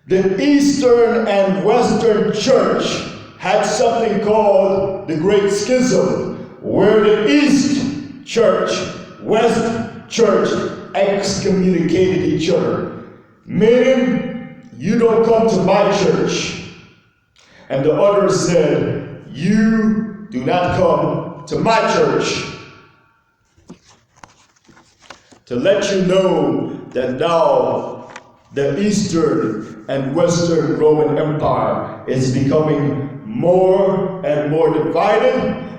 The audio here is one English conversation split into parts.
The Eastern and Western Church had something called the Great Schism, where the East Church, West Church excommunicated each other, meaning you don't come to my church. And the other said, you do not come to my church. To let you know that now the Eastern and Western Roman Empire is becoming more and more divided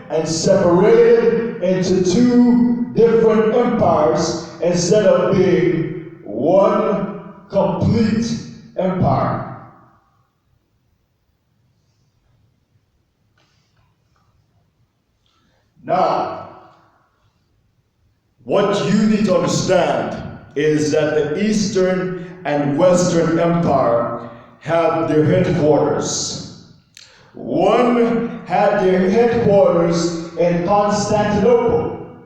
and separated into two different empires instead of being one complete empire. Now, what you need to understand is that the Eastern and Western Empire have their headquarters. One had their headquarters in Constantinople.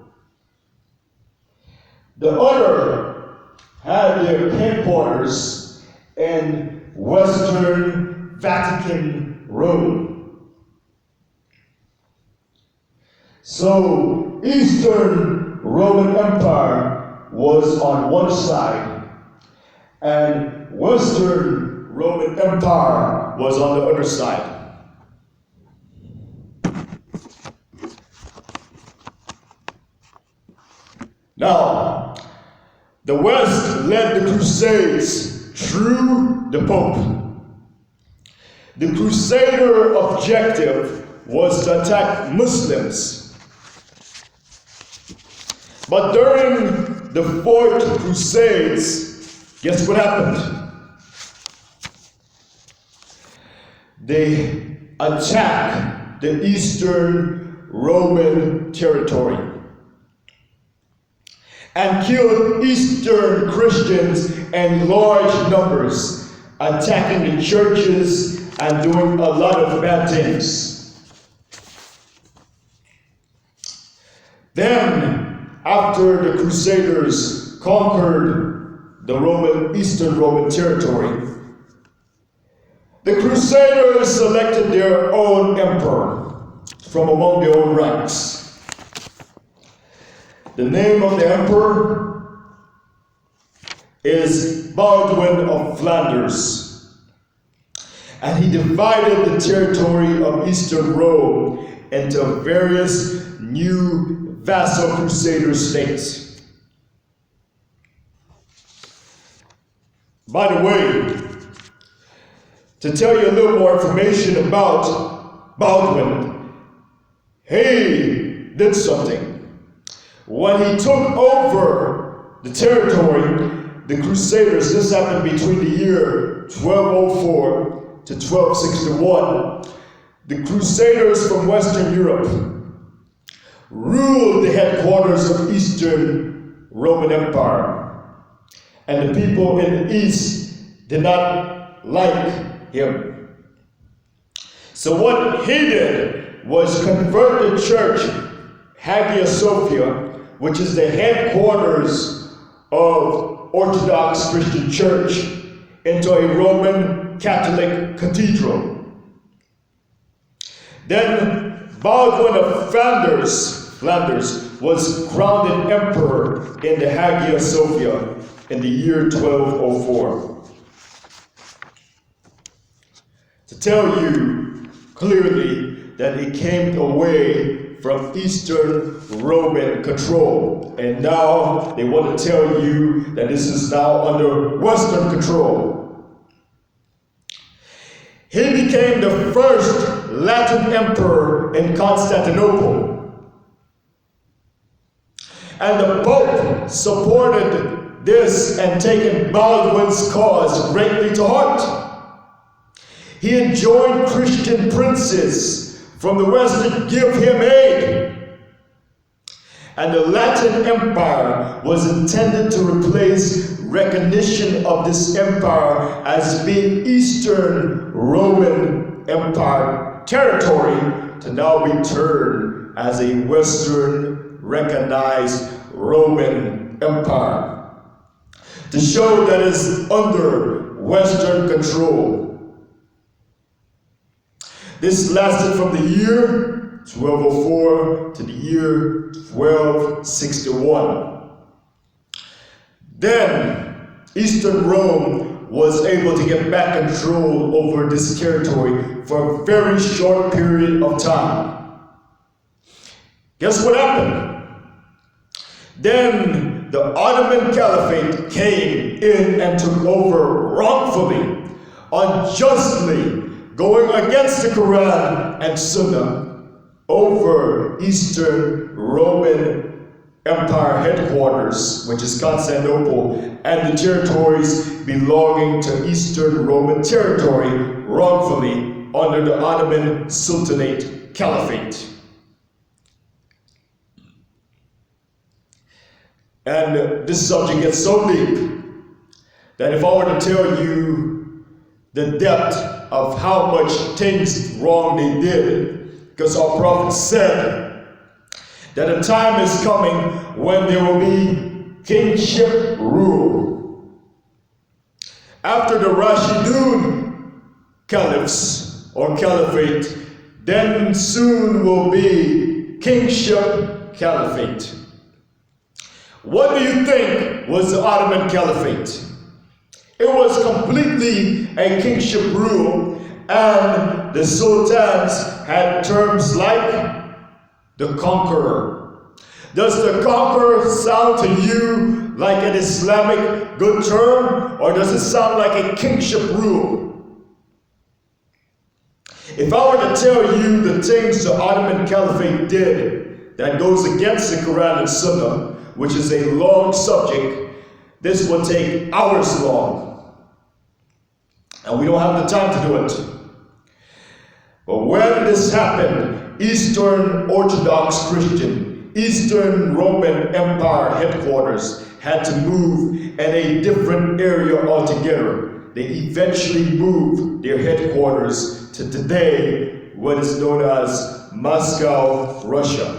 The other had their headquarters in Western Vatican Rome. So, Eastern Roman Empire was on one side, and Western Roman Empire was on the other side. Now, the West led the Crusades through the Pope. The Crusader objective was to attack Muslims. But during the Fourth Crusades, guess what happened? They attacked the Eastern Roman territory and killed Eastern Christians in large numbers, attacking the churches and doing a lot of bad things. Then, after the Crusaders conquered the Eastern Roman territory, the Crusaders selected their own emperor from among their own ranks. The name of the emperor is Baldwin of Flanders, and he divided the territory of Eastern Rome into various new vassal Crusader states. By the way, to tell you a little more information about Baldwin, he did something. When he took over the territory, the Crusaders, this happened between the year 1204 to 1261, the Crusaders from Western Europe ruled the headquarters of Eastern Roman Empire. And the people in the East did not like him. So what he did was convert the church, Hagia Sophia, which is the headquarters of Orthodox Christian Church, into a Roman Catholic cathedral. Then Baldwin of Flanders was crowned emperor in the Hagia Sophia in the year 1204. To tell you clearly that it came away from Eastern Roman control, and now they want to tell you that this is now under Western control. He became the first Latin emperor in Constantinople. And the Pope supported this and taken Baldwin's cause greatly to heart. He enjoined Christian princes from the West to give him aid. And the Latin Empire was intended to replace recognition of this empire as being Eastern Roman Empire territory to now return as a Western recognized Roman Empire. To show that it's under Western control. This lasted from the year 1204 to the year 1261. Then Eastern Rome was able to get back control over this territory for a very short period of time. Guess what happened? Then the Ottoman Caliphate came in and took over wrongfully, unjustly, going against the Quran and Sunnah over Eastern Roman Empire headquarters, which is Constantinople, and the territories belonging to Eastern Roman territory wrongfully under the Ottoman Sultanate Caliphate. And this subject gets so deep that if I were to tell you the depth of how much things wrong they did, because our prophet said that a time is coming when there will be kingship rule. After the Rashidun caliphs or caliphate, then soon will be kingship caliphate. What do you think was the Ottoman Caliphate? It was completely a kingship rule, and the sultans had terms like the conqueror. Does the conqueror sound to you like an Islamic good term, or does it sound like a kingship rule? If I were to tell you the things the Ottoman Caliphate did that goes against the Quran and Sunnah, which is a long subject, this will take hours long. And we don't have the time to do it. But when this happened, Eastern Orthodox Christian, Eastern Roman Empire headquarters had to move in a different area altogether. They eventually moved their headquarters to today, what is known as Moscow, Russia.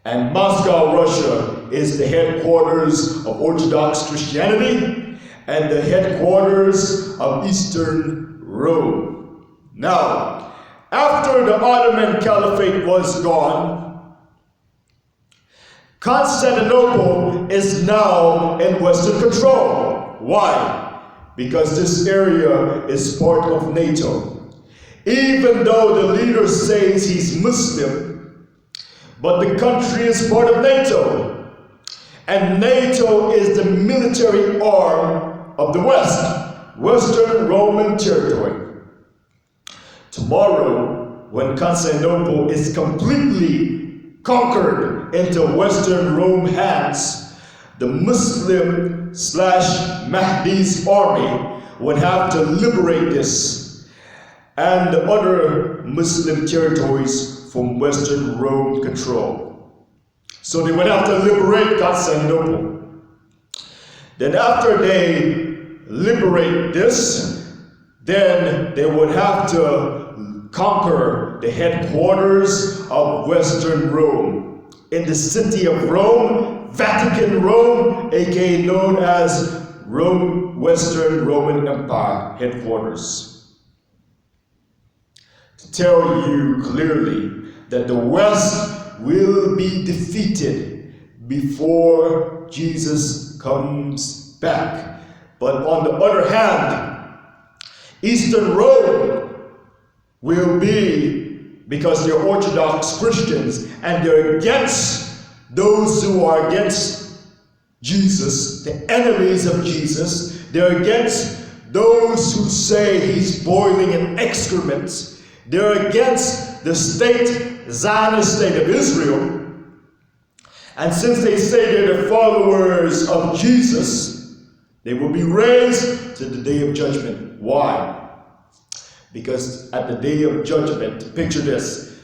And Moscow, Russia is the headquarters of Orthodox Christianity and the headquarters of Eastern Rome. Now, after the Ottoman Caliphate was gone, Constantinople is now in Western control. Why? Because this area is part of NATO. Even though the leader says he's Muslim, but the country is part of NATO. And NATO is the military arm of the West, Western Roman territory. Tomorrow, when Constantinople is completely conquered into Western Rome hands, the Muslim / Mahdi's army would have to liberate this and the other Muslim territories from Western Rome control. So they would have to liberate Constantinople. Then after they liberate this, then they would have to conquer the headquarters of Western Rome. In the city of Rome, Vatican Rome, aka known as Rome, Western Roman Empire headquarters. To tell you clearly that the West will be defeated before Jesus comes back. But on the other hand, Eastern Rome will be, because they're Orthodox Christians and they're against those who are against Jesus, the enemies of Jesus. They're against those who say he's boiling in excrement. They're against the Zionist state of Israel. And since they say they're the followers of Jesus, they will be raised to the day of judgment. Why? Because at the day of judgment, picture this,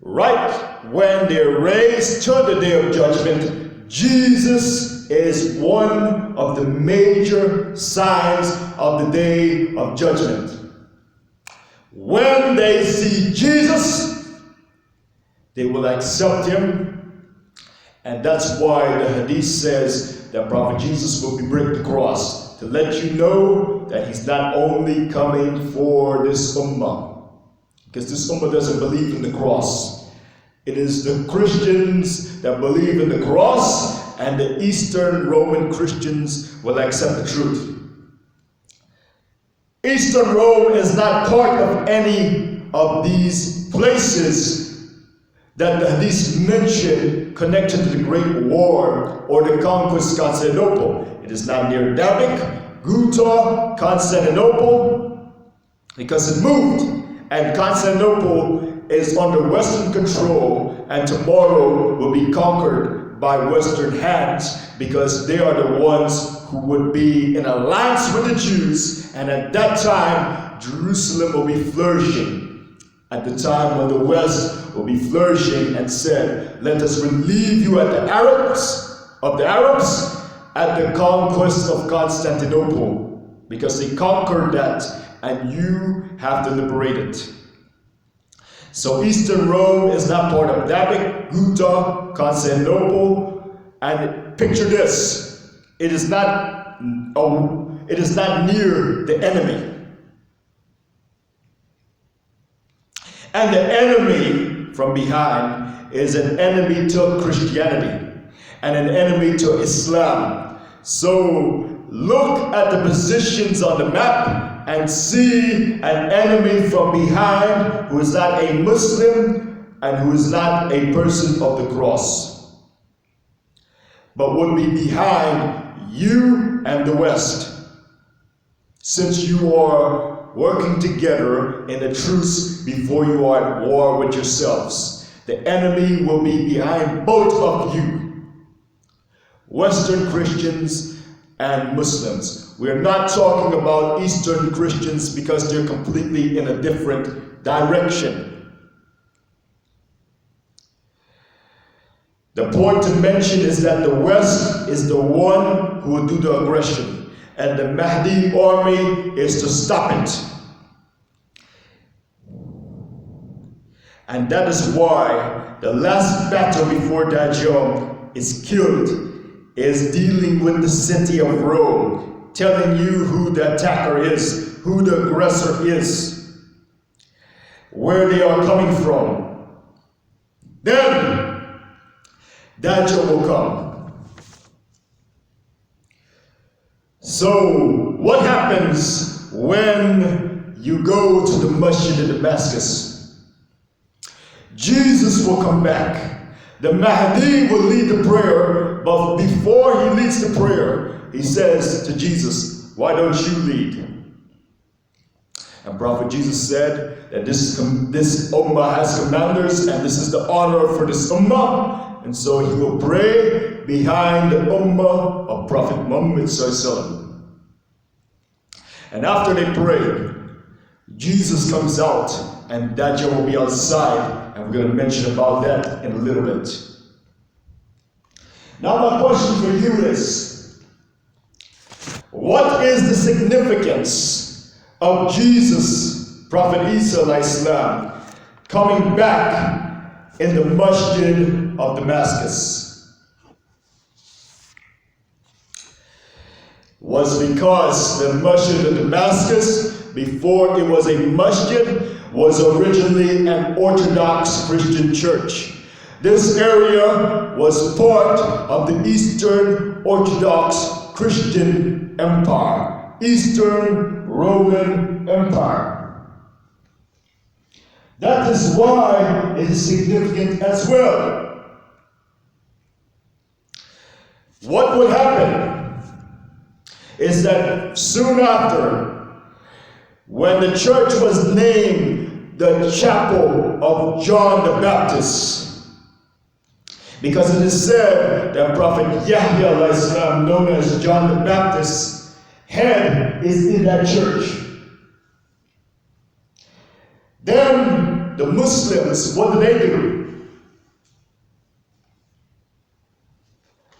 right when they're raised to the day of judgment, Jesus is one of the major signs of the day of judgment. When they see Jesus, they will accept him And that's why the hadith says that Prophet Jesus will be breaking the cross, to let you know that he's not only coming for this ummah, because this ummah doesn't believe in the cross. It is the Christians that believe in the cross, and the Eastern Roman Christians will accept the truth. Eastern Rome is not part of any of these places that the hadith mentioned connected to the Great War or the conquest of Constantinople. It is not near Dabiq, Ghouta, Constantinople, because it moved. And Constantinople is under Western control, and tomorrow will be conquered by Western hands, because they are the ones who would be in alliance with the Jews, and at that time, Jerusalem will be flourishing. At the time when the West will be flourishing and said, let us relieve you at the Arabs at the conquest of Constantinople, because they conquered that and you have to liberate it. So Eastern Rome is not part of Dabiq, Ghouta, Constantinople, and picture this: it is not near the enemy. And the enemy from behind is an enemy to Christianity and an enemy to Islam. So look at the positions on the map and see an enemy from behind who is not a Muslim and who is not a person of the cross, but would be behind you and the West, since you are working together in a truce before you are at war with yourselves. The enemy will be behind both of you, Western Christians and Muslims. We're not talking about Eastern Christians because they're completely in a different direction. The point to mention is that the West is the one who will do the aggression, and the Mahdi army is to stop it. And that is why the last battle before Dajjal is killed is dealing with the city of Rome, telling you who the attacker is, who the aggressor is, where they are coming from. Then Dajjal will come. So what happens when you go to the masjid in Damascus? Jesus will come back. The Mahdi will lead the prayer, but before he leads the prayer, he says to Jesus, why don't you lead? And Prophet Jesus said that this Ummah has commanders, and this is the honor for this Ummah. And so he will pray behind the Ummah of Prophet Muhammad ﷺ. And after they pray, Jesus comes out, and Dajjal will be outside. And we're going to mention about that in a little bit. Now my question for you is, what is the significance of Jesus, Prophet Isa Alahisalam, coming back in the masjid of Damascus? Was because the masjid of Damascus, before it was a masjid, was originally an Orthodox Christian church. This area was part of the Eastern Orthodox Christian Empire, Eastern Roman Empire. That is why it is significant as well. What would happen is that soon after, when the church was named the Chapel of John the Baptist, because it is said that Prophet Yahya, Alahisalam, known as John the Baptist's head is in that church. Then the Muslims, what do?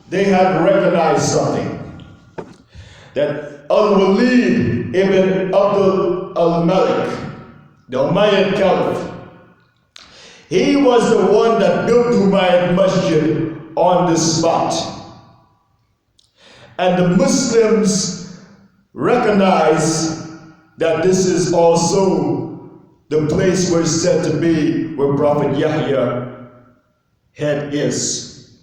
They had recognized something, that Al-Walid ibn Abdul al-Malik, the Umayyad Caliph, he was the one that built the Umayyad Masjid on this spot. And the Muslims recognize that this is also the place where it's said to be where Prophet Yahya head is.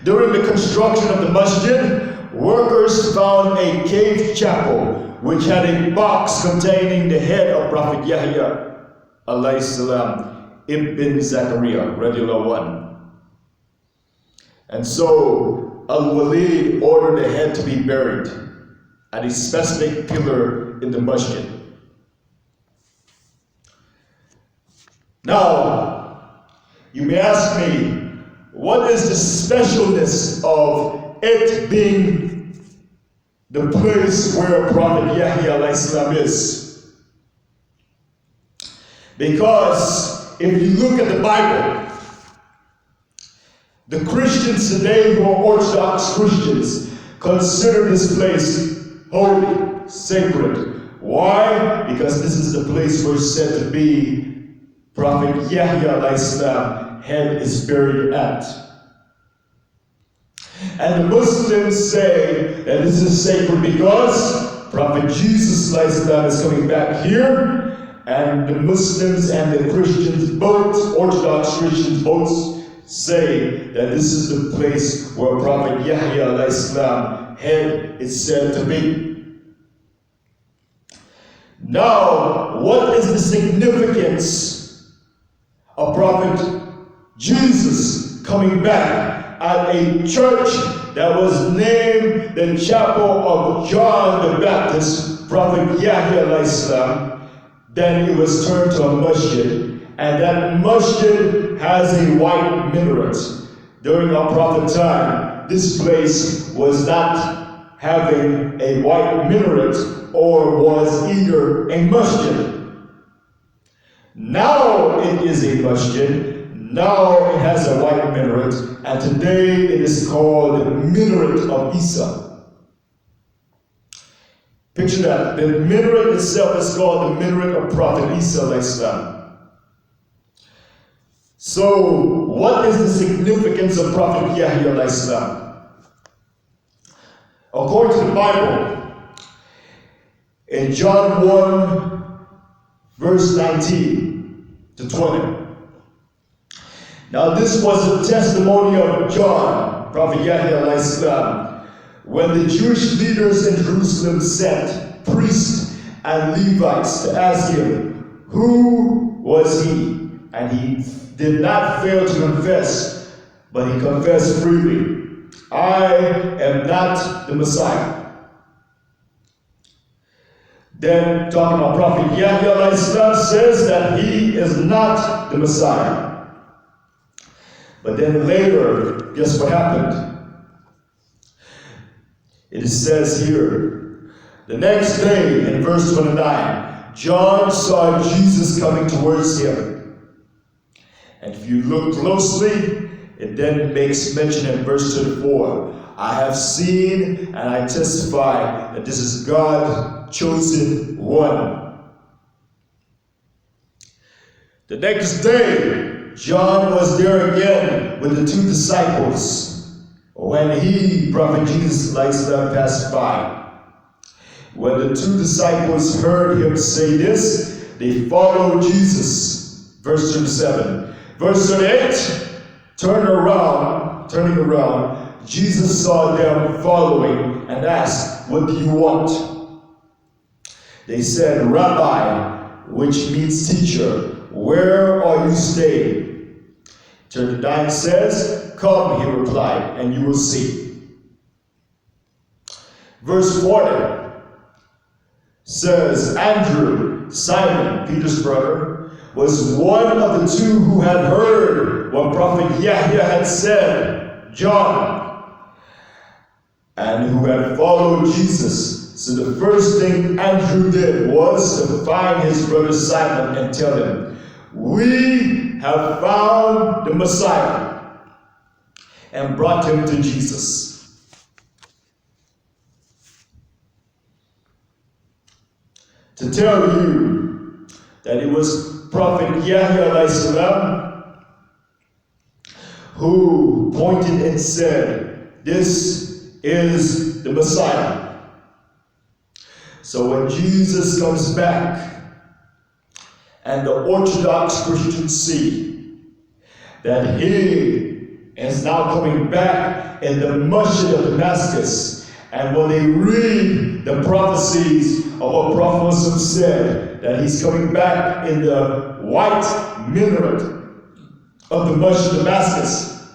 During the construction of the masjid, workers found a cave chapel which had a box containing the head of Prophet Yahya, Alahisalam, ibn Zachariah, radiallahu anhu. And so Al-Walid ordered the head to be buried at a specific pillar in the masjid. Now, you may ask me, what is the specialness of it being the place where Prophet Yahya Alahisalam is? Because if you look at the Bible, the Christians today who are Orthodox Christians consider this place holy, sacred. Why? Because this is the place where it's said to be Prophet Yahya Alahisalam head is buried at. And the Muslims say that this is sacred because Prophet Jesus Alahisalam is coming back here, and the Muslims and the Christians, both Orthodox Christians, both say that this is the place where Prophet Yahya Alahisalam head is said to be. Now, what is the significance of Prophet Jesus coming back at a church that was named the Chapel of John the Baptist, Prophet Yahya Alahisalam? Then it was turned to a masjid, and that masjid has a white minaret. During our prophet time, this place was not having a white minaret or was either a masjid. Now it is a masjid. Now it has a white minaret, and today it is called the Minaret of Isa. Picture that. The minaret itself is called the Minaret of Prophet Isa Alahisalam. So, what is the significance of Prophet Yahya Alahisalam? According to the Bible, in John 1, verse 19 to 20. Now this was the testimony of John, Prophet Yahya Alahisalam, when the Jewish leaders in Jerusalem sent priests and Levites to ask him, who was he? And he did not fail to confess, but he confessed freely, I am not the Messiah. Then, talking about Prophet Yahya Alahisalam, says that he is not the Messiah. But then later, guess what happened? It says here, the next day, in verse 29, John saw Jesus coming towards him. And if you look closely, it then makes mention in verse 34, I have seen and I testify that this is God's chosen one. The next day, John was there again with the two disciples when he, Prophet Jesus Alahisalam, passed by. When the two disciples heard him say this, they followed Jesus. Verse 37. Verse 38, turning around, Jesus saw them following and asked, what do you want? They said, Rabbi, which means teacher, where are you staying? 39 says, come, he replied, and you will see. Verse 40 says, Andrew, Simon, Peter's brother, was one of the two who had heard what Prophet Yahya had said, John, and who had followed Jesus. So the first thing Andrew did was to find his brother Simon and tell him, we have found the Messiah, and brought him to Jesus. To tell you that it was Prophet Yahya Alahisalam who pointed and said, "This is the Messiah." So when Jesus comes back, and the Orthodox Christians see that he is now coming back in the Masjid of Damascus, and when they read the prophecies of what Prophet Muhammad said, that he's coming back in the white minaret of the Masjid of Damascus,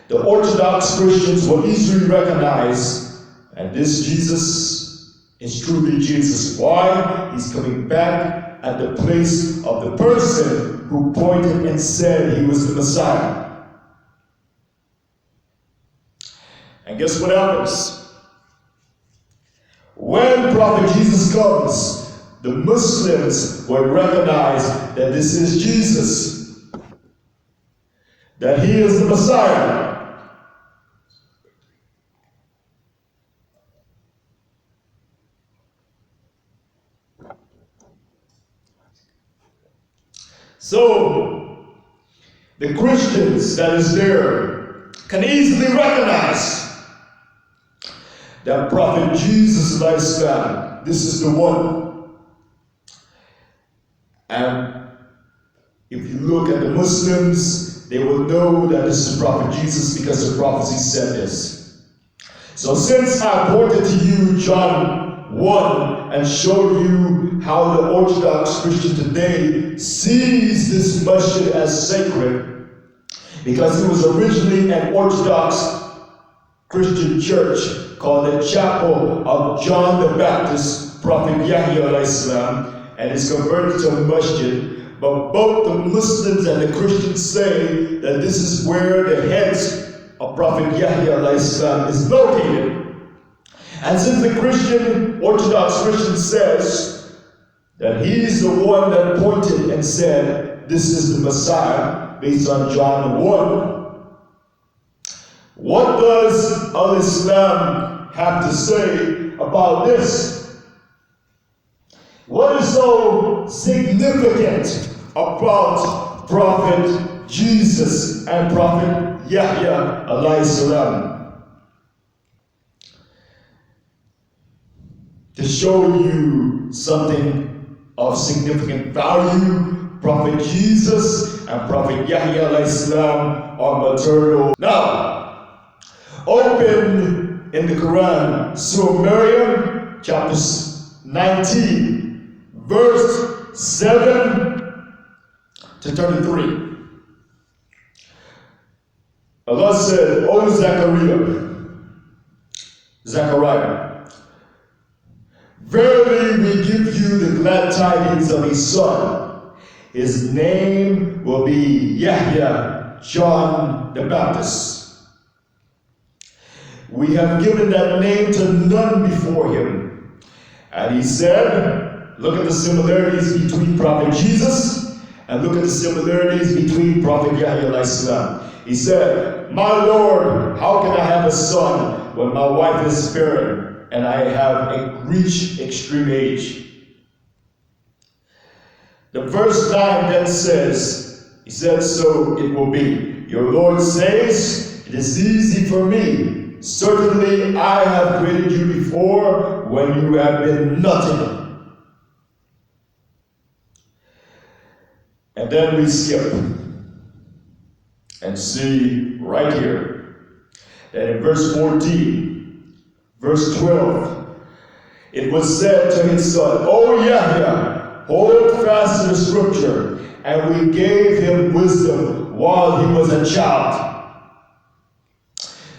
the Orthodox Christians will easily recognize, and this Jesus is truly Jesus. Why? He's coming back at the place of the person who pointed and said he was the Messiah. And guess what happens? When Prophet Jesus comes, the Muslims will recognize that this is Jesus, that he is the Messiah. So, the Christians that is there can easily recognize that Prophet Jesus, Alahisalam, this is the one. And if you look at the Muslims, they will know that this is Prophet Jesus because the prophecy said this. So since I pointed to you John 1 and showed you how the Orthodox Christian today sees this masjid as sacred, because it was originally an Orthodox Christian church called the Chapel of John the Baptist, Prophet Yahya Alahisalam, and it's converted to a masjid. But both the Muslims and the Christians say that this is where the heads of Prophet Yahya Alahisalam is located. And since the Christian, Orthodox Christian says that he's the one that pointed and said, this is the Messiah, based on John 1. What does Al-Islam have to say about this? What is so significant about Prophet Jesus and Prophet Yahya Alahisalam? To show you something of significant value, Prophet Jesus and Prophet Yahya Alahisalam are maternal. Now, open in the Quran, Surah Maryam, chapter 19, verse 7 to 33. Allah said, "O Zechariah, verily we give you the glad tidings of a son. His name will be Yahya, John the Baptist. We have given that name to none before him." And he said, look at the similarities between Prophet Jesus and look at the similarities between Prophet Yahya Alahisalam. He said, "My Lord, how can I have a son when my wife is barren and I have reached extreme age?" The verse 9 then says, he said, "So it will be. Your Lord says, it is easy for me. Certainly I have created you before when you have been nothing." And then we skip and see right here that in verse 14, verse 12, it was said to his son, "O Yahya, hold fast to the scripture, and we gave him wisdom while he was a child."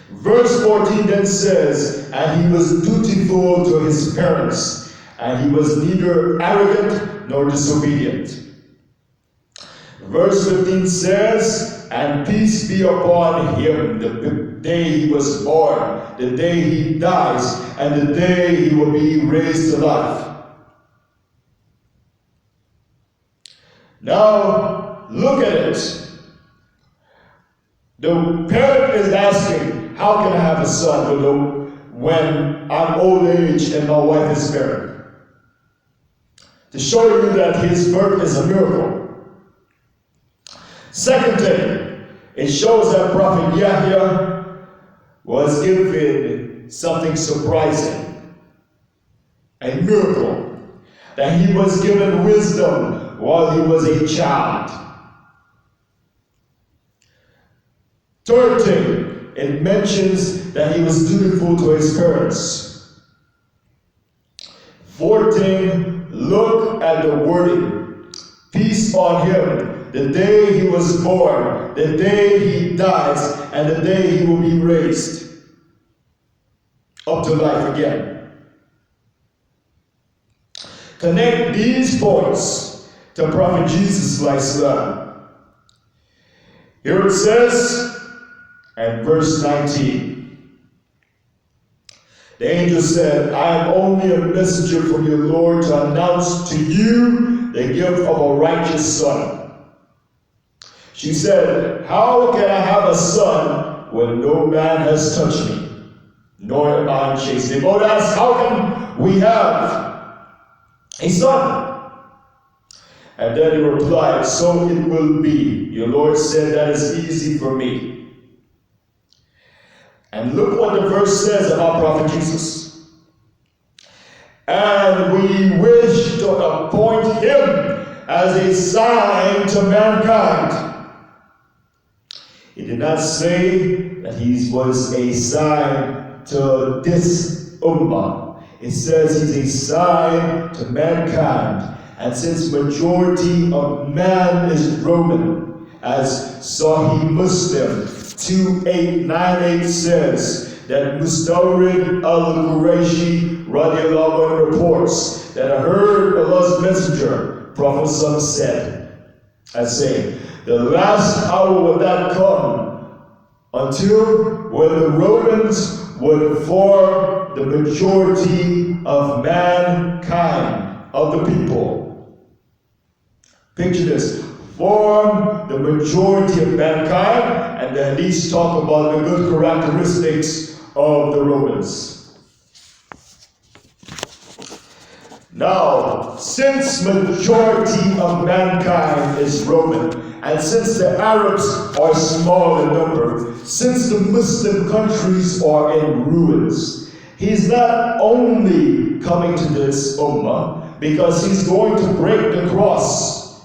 Verse 14 then says, "And he was dutiful to his parents, and he was neither arrogant nor disobedient." Verse 15 says, "And peace be upon him the day he was born, the day he dies, and the day he will be raised to life." Now, look at it. The parent is asking, how can I have a son when I'm old age and my wife is barren? To show you that his birth is a miracle. Second thing it shows that Prophet Yahya was given something surprising, a miracle, that he was given wisdom while he was a child. Third thing, it mentions that he was dutiful to his parents. Fourth thing, look at the wording. Peace on him, the day he was born, the day he dies, and the day he will be raised up to life again. Connect these points to Prophet Jesus Alahisalam. Here it says, and verse 19, the angel said, I am only a messenger from your Lord to announce to you the gift of a righteous son. She said, how can I have a son when no man has touched me, nor am I chaste? They both asked, how can we have a son? And then he replied, so it will be. Your Lord said, that is easy for me. And look what the verse says about Prophet Jesus. And we wish to appoint him as a sign to mankind. He did not say that he was a sign to this Ummah. It says he's a sign to mankind. And since majority of man is Roman, as Sahih Muslim 2898 says, that Mustawrid al-Qurayshi radiallahu anhu reports that I heard Allah's messenger, Prophet said, as saying, the last hour will not come until when the Romans would form the majority of mankind, of the people. Picture this. Form the majority of mankind, and the hadiths talk about the good characteristics of the Romans. Now, since majority of mankind is Roman, and since the Arabs are small in number, since the Muslim countries are in ruins, he's not only coming to this Ummah because he's going to break the cross.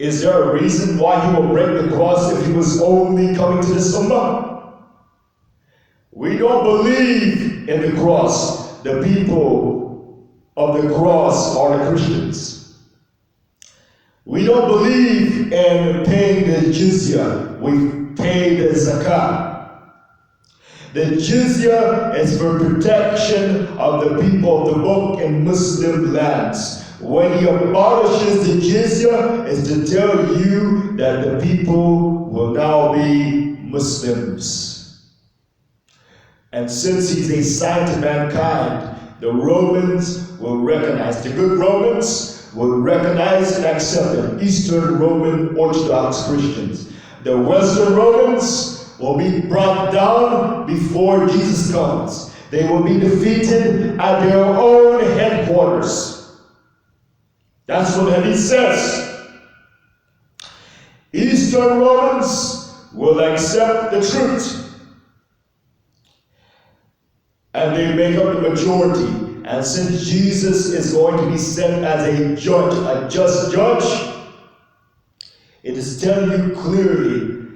Is there a reason why he will break the cross if he was only coming to this Ummah? We don't believe in the cross. The people of the cross are the Christians. We don't believe in paying the jizya. We pay the zakah. The jizya is for protection of the people of the book in Muslim lands. When he abolishes the jizya, is to tell you that the people will now be Muslims. And since he's a sign to mankind, the Romans will recognize, the good Romans will recognize and accept them. Eastern Roman Orthodox Christians. The Western Romans will be brought down before Jesus comes. They will be defeated at their own headquarters. That's what the hadith says. Eastern Romans will accept the truth. And they make up the majority. And since Jesus is going to be sent as a judge, a just judge, it is telling you clearly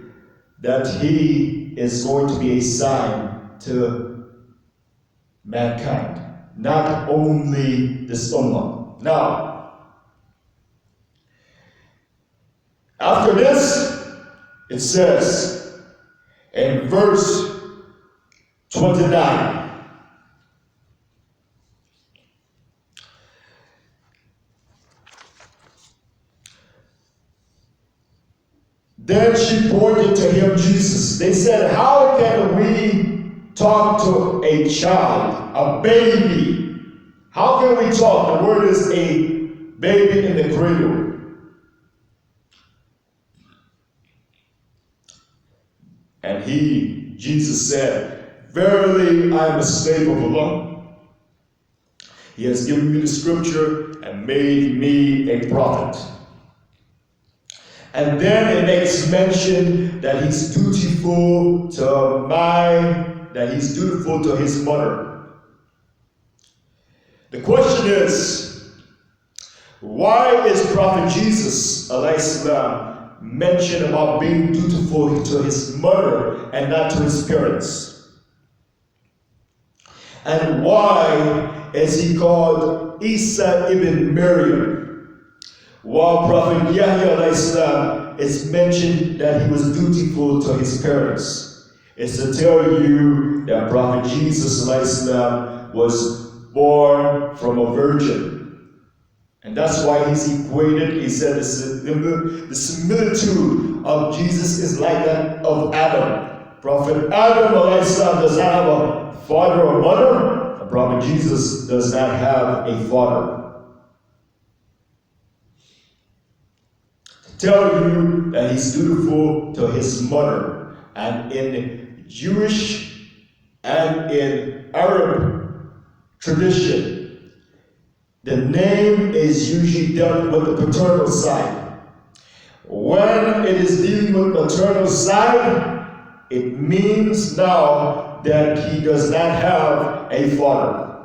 that he is going to be a sign to mankind, not only this Ummah. Now, after this, it says in verse 29, then she pointed to him, Jesus. They said, how can we talk to a child, a baby? How can we talk? The word is a baby in the cradle. And Jesus said, verily I am a slave of Allah. He has given me the scripture and made me a prophet. And then it makes mention that he's dutiful to his mother. The question is, why is Prophet Jesus, Alahisalam, mentioned about being dutiful to his mother and not to his parents? And why is he called Isa ibn Maryam, while Prophet Yahya Alahisalam is mentioned that he was dutiful to his parents? It's to tell you that Prophet Jesus Alahisalam was born from a virgin. And that's why he's equated, he said the similitude of Jesus is like that of Adam. Prophet Adam Alahisalam does not have a father or mother, and Prophet Jesus does not have a father. To tell you that he's dutiful to his mother, and in Jewish and in Arab tradition, the name is usually dealt with the paternal side. When it is dealing with maternal side, it means now that he does not have a father.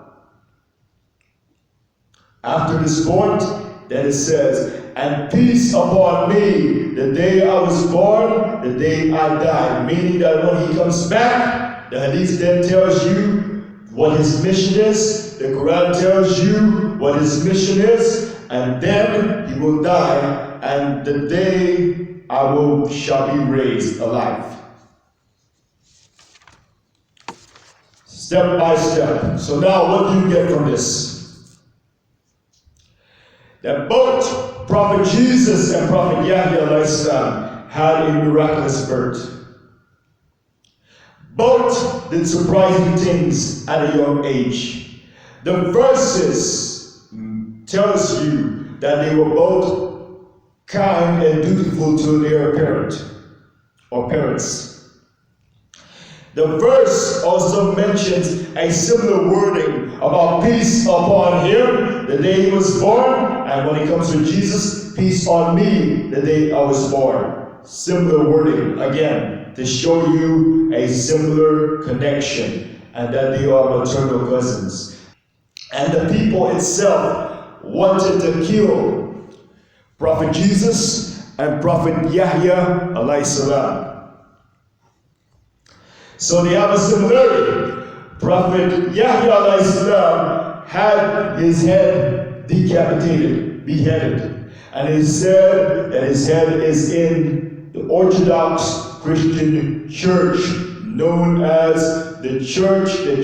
After this point, then it says, and peace upon me, the day I was born, the day I died. Meaning that when he comes back, the Hadith then tells you what his mission is. The Quran tells you what his mission is, and then he will die, and the day shall be raised alive. Step by step. So now what do you get from this? That both Prophet Jesus and Prophet Yahya Alahisalam had a miraculous birth. Both did surprising things at a young age. The verses tells you that they were both kind and dutiful to their parent or parents. The verse also mentions a similar wording about peace upon him the day he was born, and when it comes to Jesus, peace on me the day I was born. Similar wording again to show you a similar connection and that they are maternal cousins. And the people itself wanted to kill Prophet Jesus and Prophet Yahya Alahisalam. So they have a similarity. Prophet Yahya Alahisalam had his head decapitated, beheaded. And it is said that his head is in the Orthodox Christian church known as the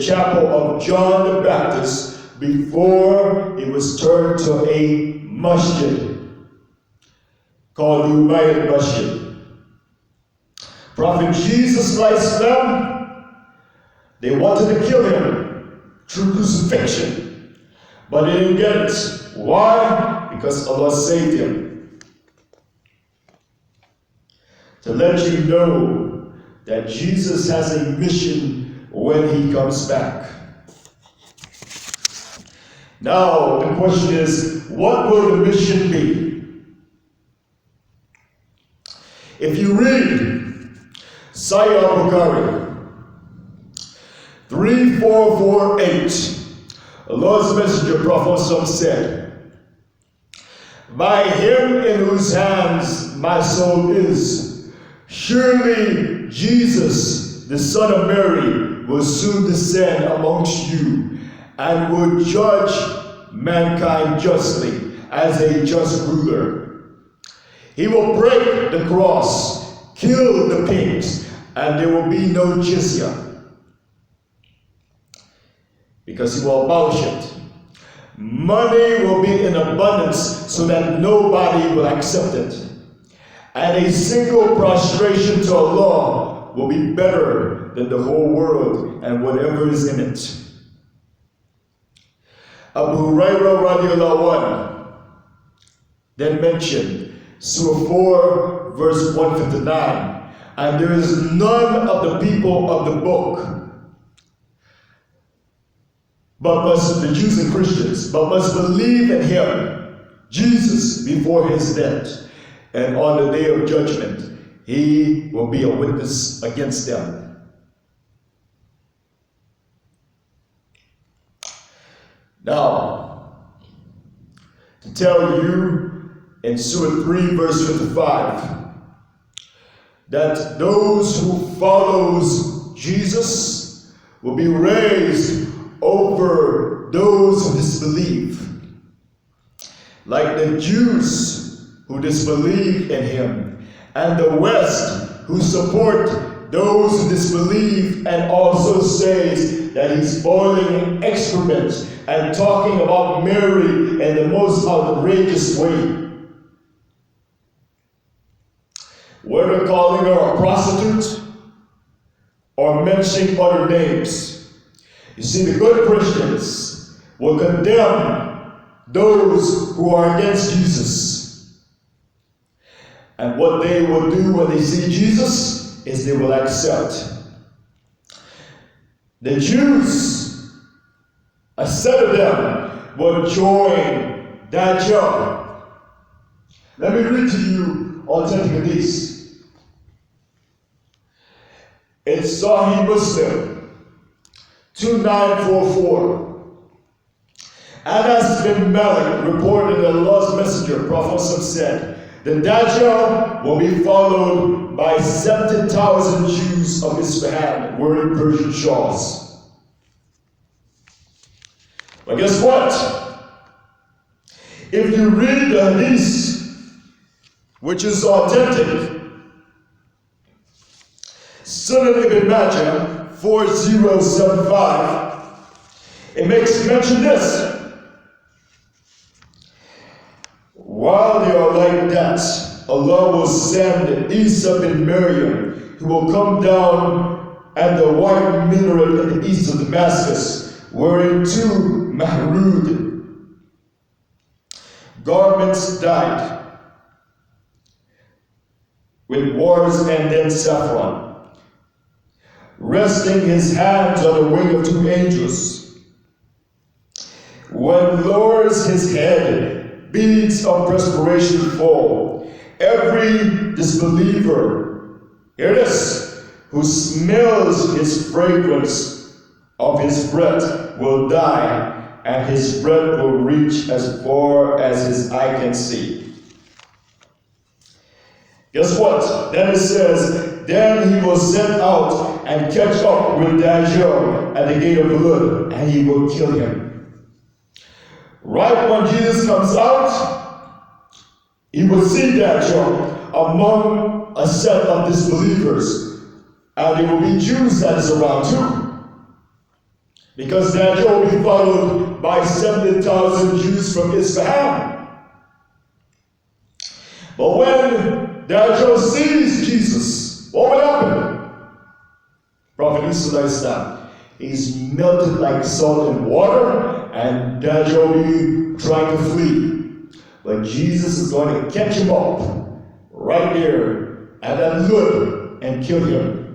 chapel of John the Baptist, before it was turned to a masjid called the Ummah Masjid. Prophet Jesus, they wanted to kill him through crucifixion, but they didn't get it. Why? Because Allah saved him. To let you know that Jesus has a mission when he comes back. Now, the question is, what will the mission be? If you read Sahih Bukhari 3448, Allah's Messenger Prophet said, by him in whose hands my soul is, surely Jesus, the son of Mary, will soon descend amongst you and will judge mankind justly as a just ruler. He will break the cross, kill the pigs, and there will be no jizya, because he will abolish it. Money will be in abundance so that nobody will accept it. And a single prostration to Allah will be better than the whole world and whatever is in it. Abu Hurairah radiallahu anhu then mentioned Surah 4 verse 159, and there is none of the people of the book, the Jews and Christians, but must believe in him, Jesus, before his death. And on the day of judgment, he will be a witness against them. Now, to tell you in Surah 3, verse 55, that those who follows Jesus will be raised over those who disbelieve. Like the Jews who disbelieve in him, and the West who support those who disbelieve and also says that he's boiling in excrement and talking about Mary in the most outrageous way. Whether calling her a prostitute or mentioning other names. You see, the good Christians will condemn those who are against Jesus. And what they will do when they see Jesus is they will accept. The Jews, a set of them, will join Dajjal. Let me read to you authentic hadith. It's Sahih Muslim 2944. Anas bin Malik reported that Allah's Messenger, Prophet said, the Dajjal will be followed by 70,000 Jews of Isfahan wearing Persian shawls. But guess what? If you read the hadith, which is authentic, Sunnah ibn Majah 4075, it makes mention this. While they are like that, Allah will send Isa bin Maryam, who will come down at the white minaret in the east of Damascus, wearing two mahrud garments dyed with wars and then saffron, resting his hands on the wing of two angels. When lowers his head, beads of perspiration fall. Every disbeliever, hear this, who smells his fragrance of his breath will die, and his breath will reach as far as his eye can see. Guess what? Then it says, then he will set out and catch up with Dajjal at the gate of blood, and he will kill him. Right when Jesus comes out, he will see Dajjal among a set of disbelievers, and there will be Jews that is around too. Because Dajjal will be followed by 70,000 Jews from Isfahan. But when Dajjal sees Jesus, what will happen? Prophet Alahisalam, he's melted like salt in water, and Dajjal will be trying to flee. But Jesus is going to catch him up right there at that hood and kill him.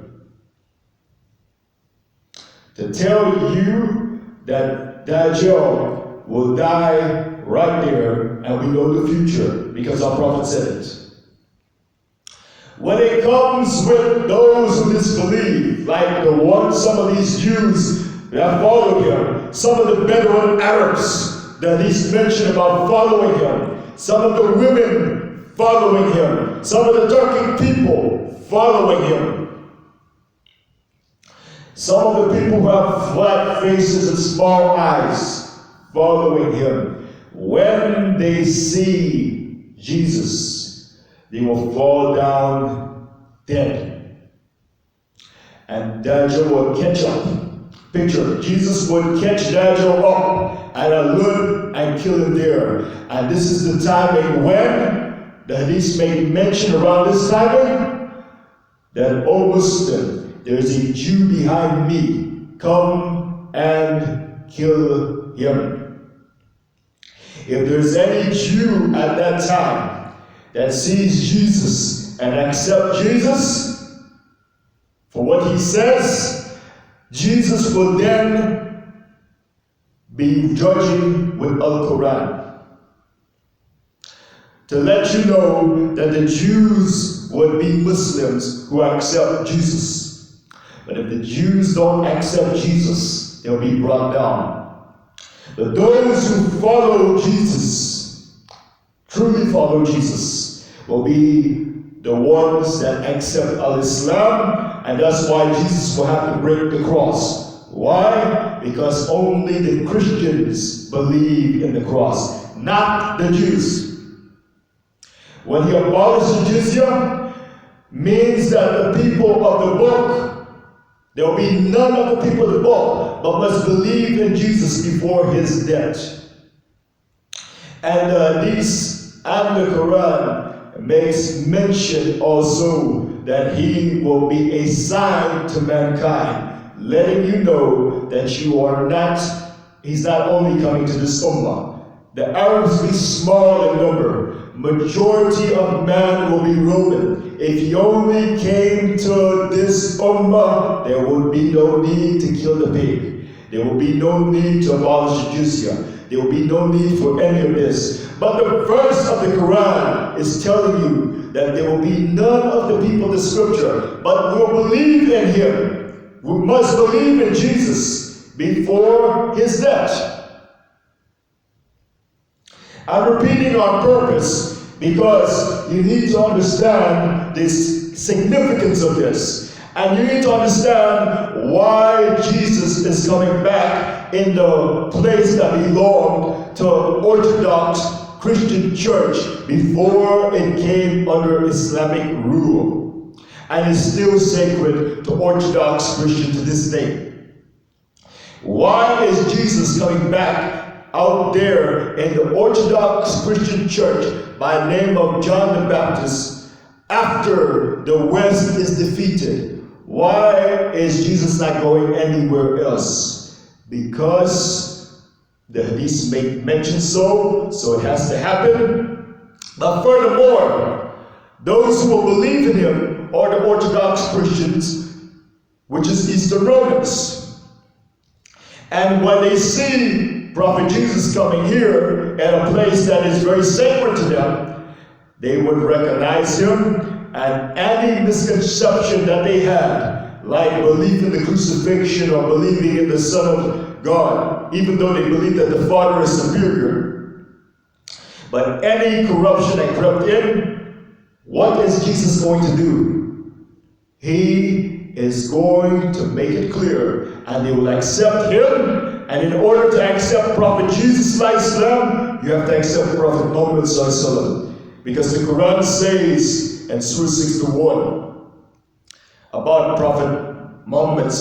To tell you that Dajjal will die right there, and we know the future because our prophet said it. When it comes with those who disbelieve, like some of these Jews that follow him, some of the Bedouin Arabs that he's mentioned about following him, some of the women following him, some of the Turkic people following him, some of the people who have flat faces and small eyes following him. When they see Jesus, they will fall down dead. And Dajjal will catch up. Picture, Jesus would catch Dajjal up at a hood and kill him there. And this is the timing when the hadith made mention around this timing that, O Muslim, there's a Jew behind me. Come and kill him. If there's any Jew at that time that sees Jesus and accepts Jesus for what he says, Jesus will then be judging with Al-Quran. to let you know that the Jews would be Muslims who accept Jesus. But if the Jews don't accept Jesus, they'll be brought down. But those who follow Jesus, truly follow Jesus, will be the ones that accept Al-Islam, and that's why Jesus will have to break the cross. Why? Because only the Christians believe in the cross, not the Jews. When he abolished the jizya, means that the people of the book, there will be none of the people of the book, but must believe in Jesus before his death. And the Quran makes mention also that he will be a sign to mankind, letting you know that you are not, he's not only coming to this ummah. The Arabs be small in number. Majority of man will be Roman. If he only came to this ummah, there would be no need to kill the pig. There will be no need to abolish the jizya. There will be no need for any of this. But the verse of the Quran is telling you that there will be none of the people of the scripture, but will believe in him. We must believe in Jesus before his death. I'm repeating on purpose because you need to understand the significance of this. And you need to understand why Jesus is coming back in the place that belonged to Orthodox Christian church before it came under Islamic rule. And is still sacred to Orthodox Christian to this day. Why is Jesus coming back out there in the Orthodox Christian church by the name of John the Baptist after the West is defeated? Why is Jesus not going anywhere else? Because the Hadith mentions so it has to happen. But furthermore, those who will believe in him are the Orthodox Christians, which is Eastern Romans. And when they see Prophet Jesus coming here at a place that is very sacred to them, they would recognize him, and any misconception that they had, like belief in the crucifixion or believing in the Son of God, even though they believe that the Father is superior, but any corruption that crept in, what is Jesus going to do? He is going to make it clear, and they will accept him. And in order to accept Prophet Jesus, you have to accept Prophet Muhammad, because the Quran says in Surah 61 about Prophet Muhammad,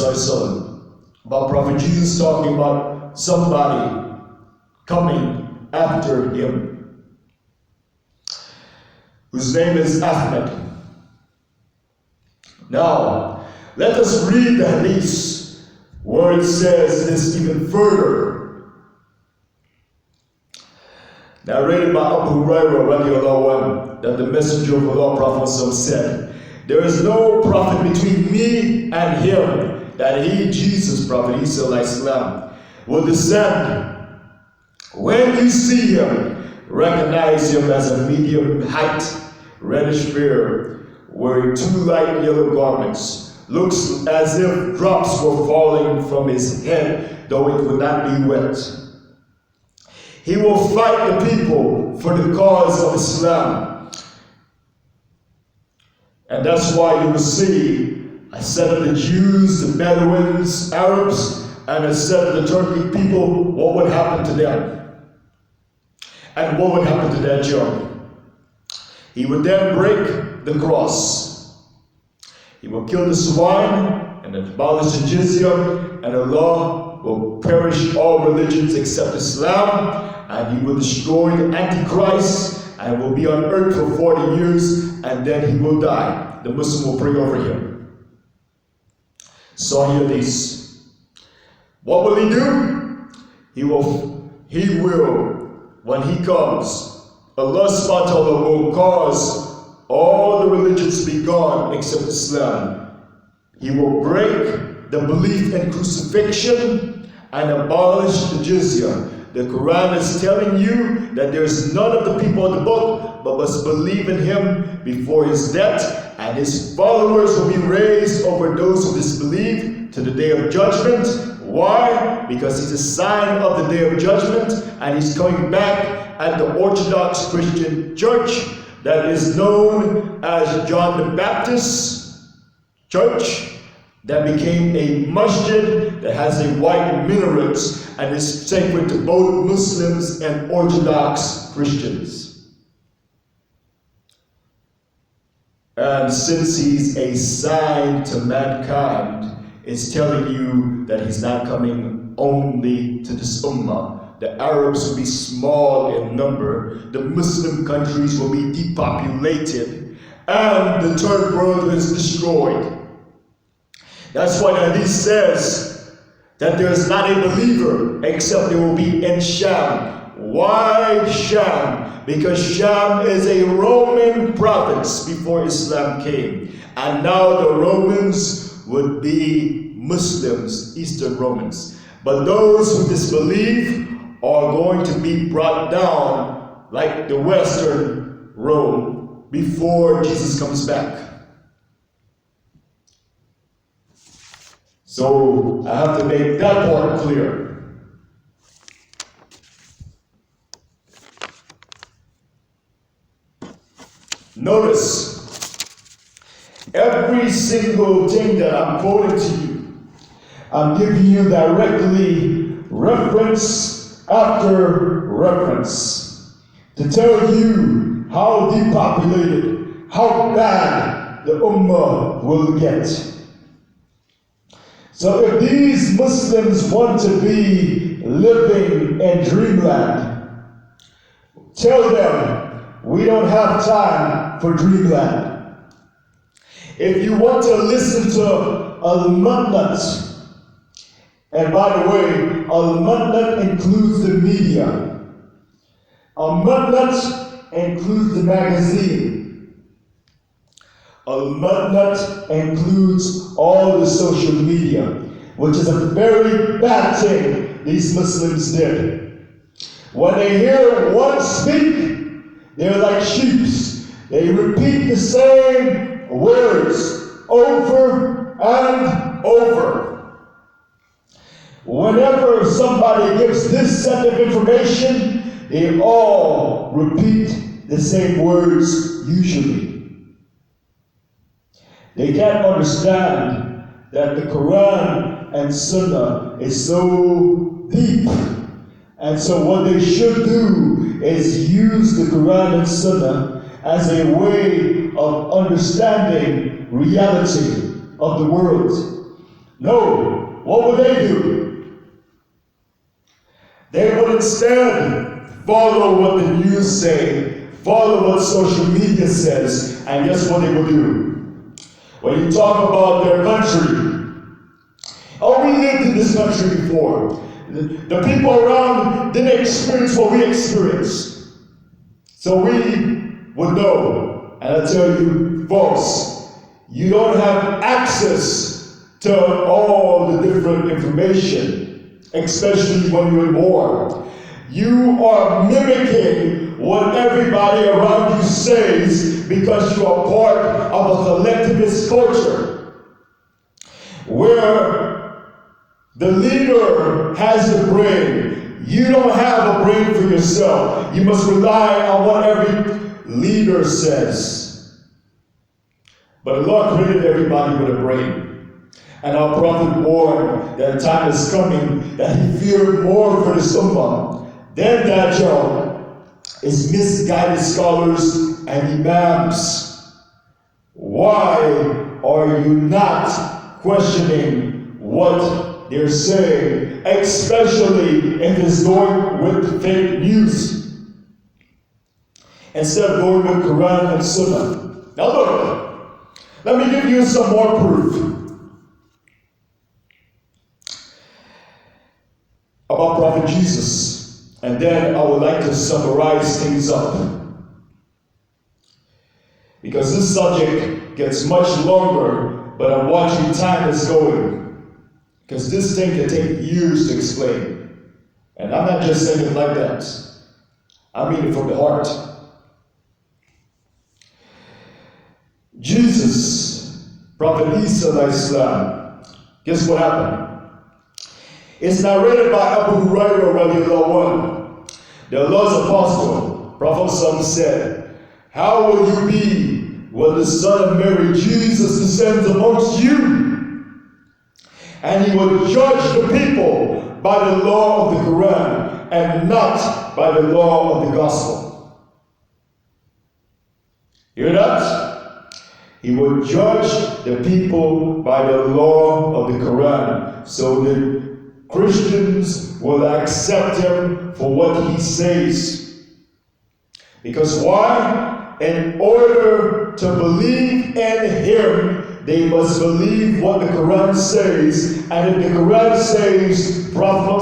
about Prophet Jesus talking about somebody coming after him, whose name is Ahmed. Now, let us read the hadith where it says this even further. Narrated by Abu Hurairah that the Messenger of Allah, Prophet said, "There is no prophet between me and him, that he, Jesus, Prophet Isa Alahisalam, will descend. When you see him, recognize him as a medium height, reddish fair, wearing two light yellow garments. Looks as if drops were falling from his head, though it would not be wet. He will fight the people for the cause of Islam. And that's why you will see a set of the Jews, the Bedouins, Arabs, and a set of the Turkic people, what would happen to them? And what would happen to that Jew? He would then break the cross. He will kill the swine and abolish the jizya, and Allah will perish all religions except Islam, and he will destroy the Antichrist, and will be on earth for 40 years, and then he will die. The Muslim will pray over him." Sahih this. What will he do? He will, when he comes, Allah subhanahu wa ta'ala will cause all the religions to be gone except Islam. He will break the belief in crucifixion and abolish the jizya. The Quran is telling you that there's none of the people in the book but must believe in him before his death, and his followers will be raised over those who disbelieve to the day of judgment. Why? Because he's a sign of the day of judgment, and he's coming back at the Orthodox Christian Church that is known as John the Baptist Church, that became a masjid that has a white minaret and is sacred to both Muslims and Orthodox Christians. And since he's a sign to mankind, it's telling you that he's not coming only to this ummah. The Arabs will be small in number, the Muslim countries will be depopulated, and the third world is destroyed. That's why the hadith says that there is not a believer except there will be in Sham. Why Sham? Because Sham is a Roman province before Islam came. And now the Romans would be Muslims, Eastern Romans. But those who disbelieve are going to be brought down like the Western Rome before Jesus comes back. So I have to make that part clear. Notice, every single thing that I'm quoting to you, I'm giving you directly reference after reference to tell you how depopulated, how bad the Ummah will get. So if these Muslims want to be living in dreamland, tell them we don't have time for dreamland. If you want to listen to Al-Mathnat, and by the way, Al-Mathnat includes the media. Al-Mathnat includes the magazine. Al-Mathnat includes all the social media, which is a very bad thing these Muslims did. When they hear one speak, they're like sheep. They repeat the same words over and over. Whenever somebody gives this set of information, they all repeat the same words usually. They can't understand that the Quran and Sunnah is so deep. And so what they should do is use the Quran and Sunnah as a way of understanding reality of the world. No, what would they do? They would instead follow what the news say, follow what social media says, and guess what they will do? When you talk about their country, oh, we lived in this country before. The people around didn't experience what we experienced. So we would know. And I tell you, folks, you don't have access to all the different information, especially when you're in war. You are mimicking what everybody around you says because you are part of a collectivist culture where the leader has the brain. You don't have a brain for yourself. You must rely on what every leader says. But Allah created everybody with a brain. And our Prophet warned that a time is coming that he feared more for this ummah than Dajjal is misguided scholars and imams. Why are you not questioning what they're saying, especially if it's going with fake news, instead of going with Quran and Sunnah? Now look, let me give you some more proof about Prophet Jesus. And then I would like to summarize things up, because this subject gets much longer, but I'm watching time is going, because this thing can take years to explain. And I'm not just saying it like that. I mean it from the heart. Jesus, Prophet Isa, Alahisalam, guess what happened? It's narrated by Abu Hurairah radiallahu anhu. The Lord's apostle, Prophet said, how will you be when the Son of Mary, Jesus, descends amongst you? And he will judge the people by the law of the Quran and not by the law of the gospel. Hear that? He will judge the people by the law of the Quran. So the Christians will accept him for what he says. Because why? In order to believe in him, they must believe what the Quran says. And if the Quran says Prophet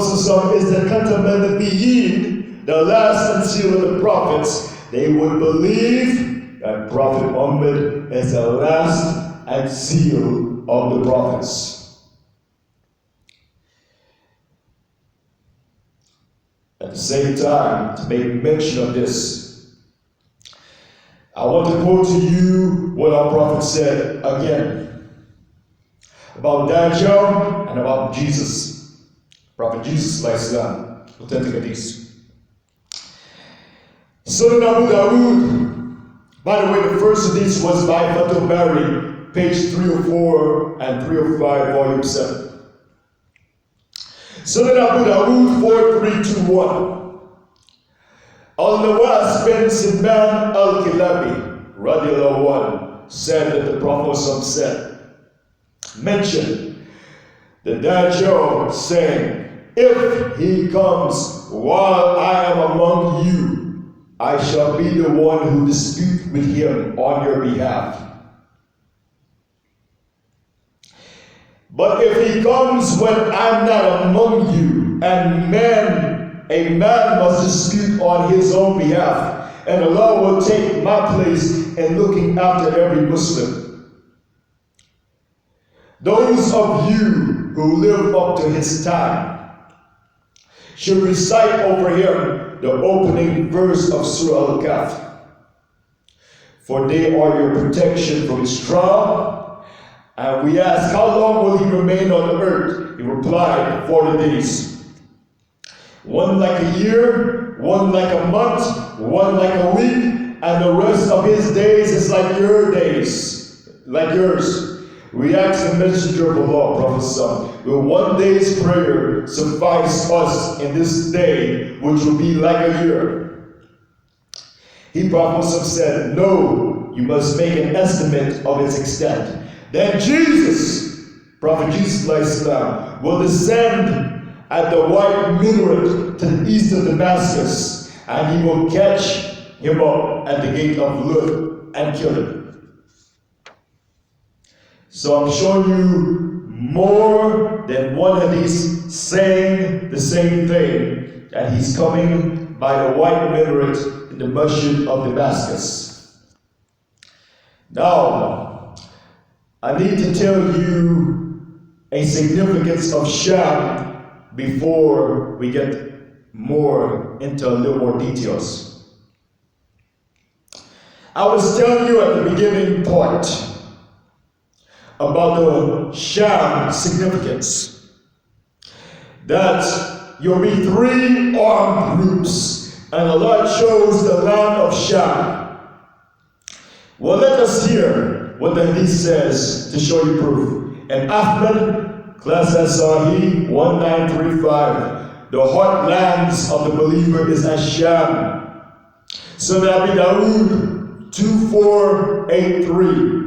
is the Khatam al-Nabiyyin, the last and seal of the prophets, they would believe that Prophet Muhammad is the last and seal of the prophets. At the same time, to make mention of this, I want to quote to you what our prophet said again about Dajjal and about Jesus. Prophet Jesus, Alahisalam, authentic hadith. Sunnah Abu Dawood. By the way, the first hadith was by Fatul Bari, page 304 and 305, volume 7. Sunnah Abu Dawood 4321. Al-Nawas bin Sinban al-Kilabi radiallahu anhu said that the Prophet said, mentioned the Dajjal saying, if he comes while I am among you, I shall be the one who dispute with him on your behalf. But if he comes when I'm not among you, and a man must dispute on his own behalf, and Allah will take my place in looking after every Muslim. Those of you who live up to his time should recite over him the opening verse of Surah Al-Kahf. For they are your protection from his trial. And we ask, how long will he remain on the earth? He replied, 40 days. One like a year, one like a month, one like a week, and the rest of his days is like your days, like yours. We ask the messenger of Allah, Prophet, will one day's prayer suffice us in this day, which will be like a year? He, Prophet, said, no, you must make an estimate of its extent. Then Jesus, Prophet Jesus, will descend at the white minaret to the east of Damascus, and he will catch him up at the gate of Lud and kill him. So I'm showing you more than one hadith saying the same thing, that he's coming by the white minaret in the masjid of Damascus. Now, I need to tell you a significance of Sham before we get more into a little more details. I was telling you at the beginning part about the Sham significance, that you'll be 3 armed groups, and Allah chose the land of Sham. Well, let us hear what the hadith says to show you proof. And Ahmed, class as Sahih 1935, the heartlands of the believer is Sham. Sunnah Abu Dawood 2483.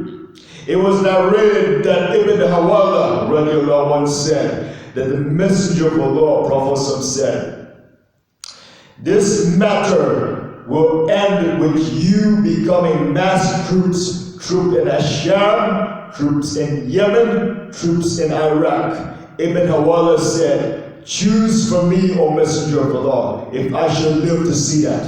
It was narrated that Ibn Hawala radiallahu anhu said that the messenger of Allah, Prophet, said, this matter will end with you becoming mass troops in Sham, troops in Yemen, troops in Iraq. Ibn Hawala said, choose for me, O Messenger of Allah, if I shall live to see that.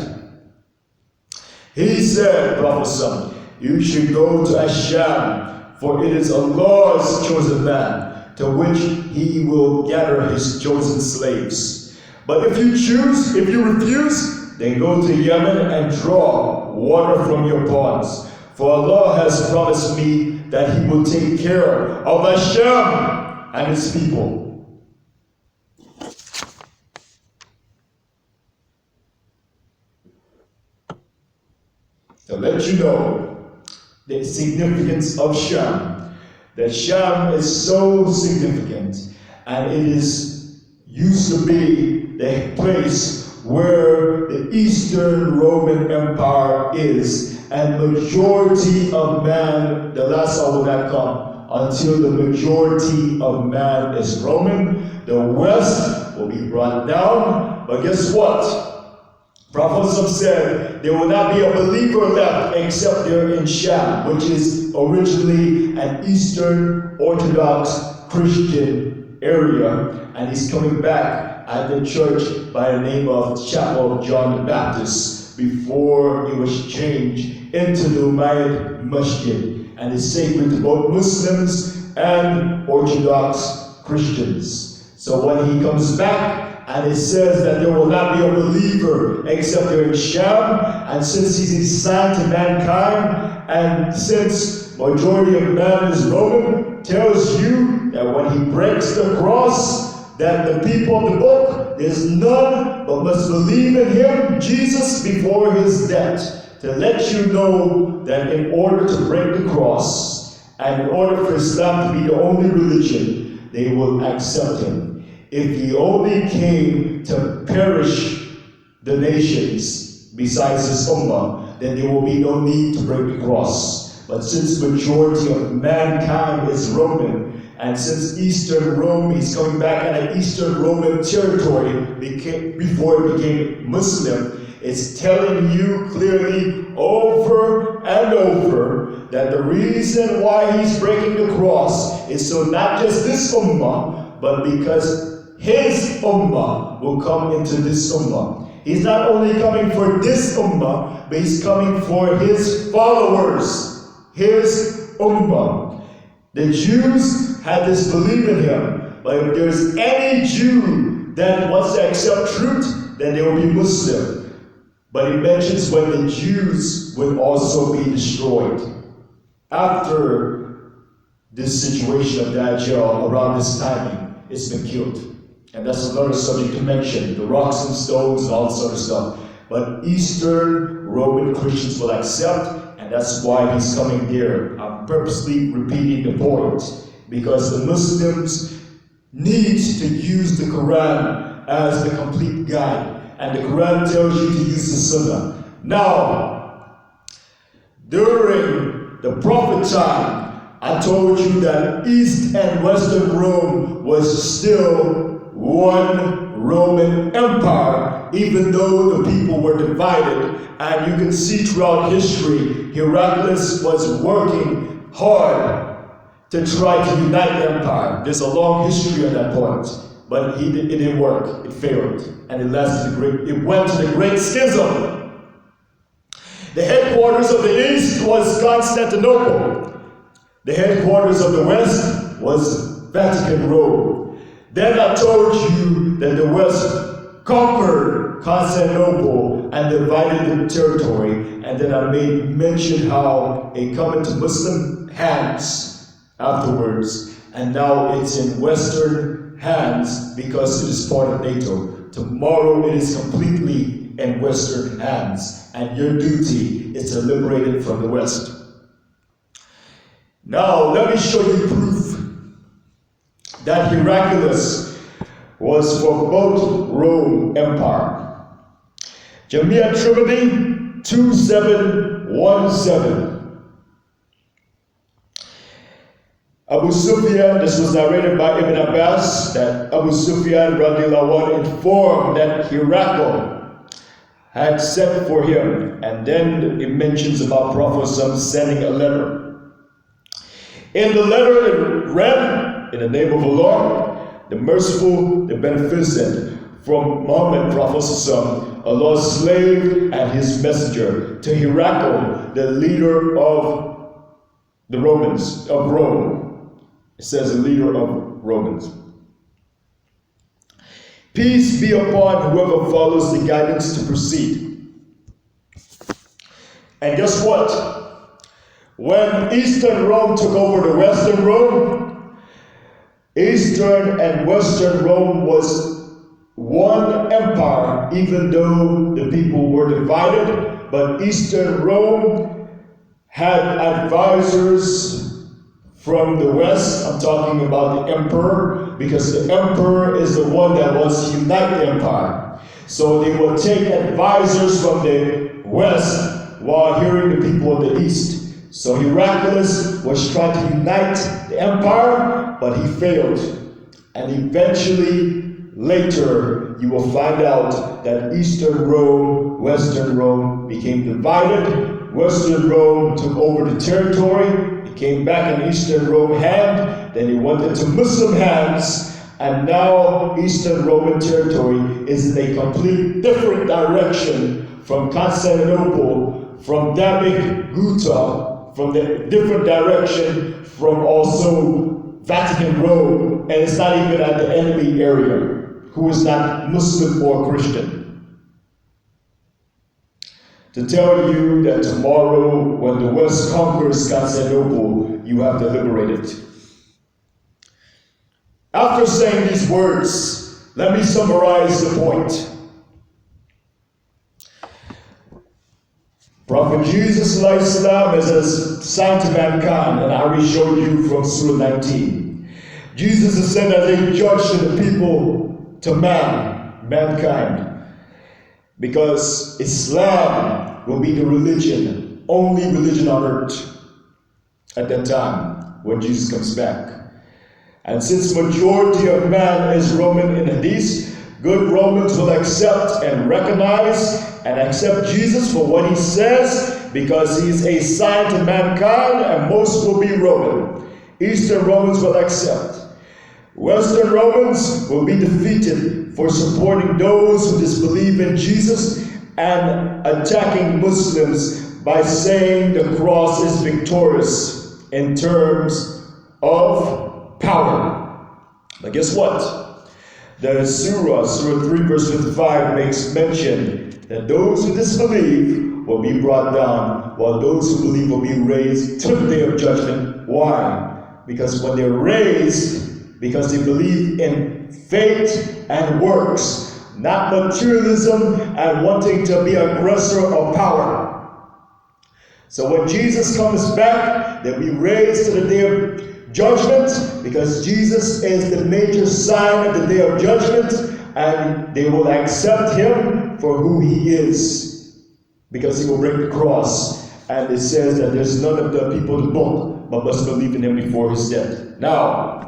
He said, Prophet, you should go to Sham, for it is Allah's chosen land, to which he will gather his chosen slaves. But if you refuse, then go to Yemen and draw water from your ponds. For Allah has promised me that He will take care of Sham and its people. To let you know the significance of Sham, that Sham is so significant, and it used to be the place where the Eastern Roman Empire is, and majority of man, the last hour will not come until the majority of man is Roman. The West will be brought down, but guess what? Prophet said there will not be a believer left except there in Sham, which is originally an Eastern Orthodox Christian area, and he's coming back at the church by the name of Chapel of John the Baptist before it was changed into the Umayyad Masjid, and is sacred to both Muslims and Orthodox Christians. So when he comes back, and it says that there will not be a believer except there in Sham, and since he's a sign to mankind, and since majority of man is Roman, tells you that when he breaks the cross, that the people of the book, there's none but must believe in him, Jesus, before his death. To let you know that in order to break the cross, and in order for Islam to be the only religion, they will accept him. If he only came to perish the nations besides his Ummah, then there will be no need to break the cross. But since majority of mankind is Roman, and since Eastern Rome, he's coming back at an Eastern Roman territory before it became Muslim, it's telling you clearly over and over that the reason why he's breaking the cross is so not just this Ummah, but because his Ummah will come into this Ummah. He's not only coming for this Ummah, but he's coming for his followers, his Ummah. The Jews had this belief in him, but if there's any Jew that wants to accept truth, then they will be Muslim. But he mentions when the Jews would also be destroyed. After this situation of Dajjal, around this timing, it's been killed. And that's another subject to mention, the rocks and stones and all this other stuff. But Eastern Roman Christians will accept, and that's why he's coming there. I'm purposely repeating the point, because the Muslims need to use the Quran as the complete guide. And the Quran tells you to use the Sunnah. Now, during the Prophet time, I told you that East and Western Rome was still one Roman Empire, even though the people were divided. And you can see throughout history, Heraclius was working hard to try to unite the empire. There's a long history on that point, but it didn't work. It failed, and it went to the great schism. The headquarters of the East was Constantinople. The headquarters of the West was Vatican Rome. Then I told you that the West conquered Constantinople and divided the territory, and then I made mention how it came into Muslim hands afterwards, and now it's in Western hands because it is part of NATO. Tomorrow it is completely in Western hands, and your duty is to liberate it from the West. Now let me show you proof that Heraclius was for both Rome Empire. Jamia Trinity 2717. Abu Sufyan, this was narrated by Ibn Abbas, that Abu Sufyan radiallahu anhu informed that Heraclius had sent for him, and then it mentions about Prophet sending a letter. In the letter it read, in the name of Allah, the merciful, the beneficent, from Muhammad, Prophet, Allah's slave and his messenger, to Heraclius, the leader of the Romans, of Rome. It says the leader of Romans. Peace be upon whoever follows the guidance to proceed. And guess what? When Eastern Rome took over the Western Rome, Eastern and Western Rome was one empire, even though the people were divided. But Eastern Rome had advisors from the West. I'm talking about the emperor, because the emperor is the one that wants to unite the empire. So they will take advisors from the West while hearing the people of the East. So Heraclius was trying to unite the empire, but he failed. And eventually, later, you will find out that Eastern Rome, Western Rome became divided. Western Rome took over the territory. It came back in Eastern Rome hand. Then it went into Muslim hands. And now Eastern Roman territory is in a complete different direction from Constantinople, from Dabiq, Guta, from the different direction from also Vatican Rome. And it's not even at the enemy area, who is not Muslim or Christian. To tell you that tomorrow, when the West conquers Constantinople, you have to liberate it. After saying these words, let me summarize the point. Prophet Jesus Alahisalam is a sign to mankind, and I already showed you from Surah 19. Jesus is sent as a judge to the people, to mankind, because Islam will be the religion, only religion on earth at that time when Jesus comes back. And since majority of man is Roman in Hadith, good Romans will accept and recognize and accept Jesus for what he says, because he is a sign to mankind, and most will be Roman. Eastern Romans will accept. Western Romans will be defeated for supporting those who disbelieve in Jesus and attacking Muslims by saying the cross is victorious in terms of power. But guess what? The Surah 3 verse 55 makes mention that those who disbelieve will be brought down, while those who believe will be raised to the day of judgment. Why? Because when they're raised, because they believe in faith and works, not materialism and wanting to be aggressor of power. So when Jesus comes back, they'll be raised to the day of judgment, because Jesus is the major sign of the day of judgment, and they will accept him for who he is, because he will bring the cross. And it says that there's none of the people in the book but must believe in him before his death. Now,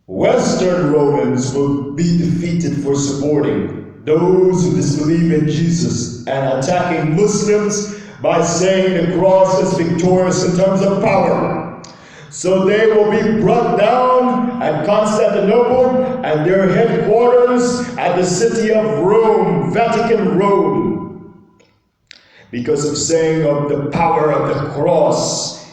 Western Romans will be defeated for supporting those who disbelieve in Jesus and attacking Muslims by saying the cross is victorious in terms of power. So they will be brought down at Constantinople, and their headquarters at the city of Rome, Vatican Rome, because of saying of the power of the cross,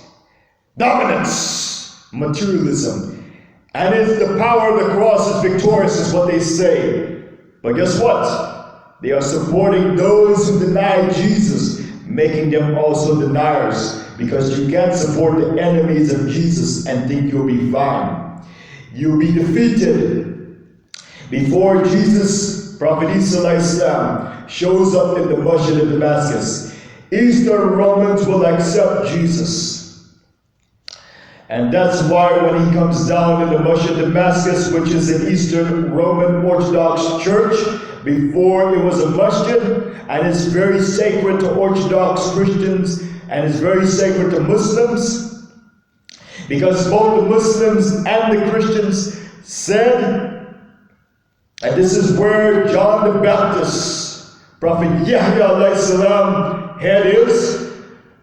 dominance, materialism. And if the power of the cross is victorious, is what they say. But guess what? They are supporting those who deny Jesus, making them also deniers, because you can't support the enemies of Jesus and think you'll be fine. You'll be defeated. Before Jesus, Prophet Isa shows up in the Masjid of Damascus, Eastern Romans will accept Jesus. And that's why when he comes down in the Masjid of Damascus, which is an Eastern Roman Orthodox church, before it was a masjid, and it's very sacred to Orthodox Christians, and it's very sacred to Muslims, because both the Muslims and the Christians said, and this is where John the Baptist, Prophet Yahya Alahisalam, head is.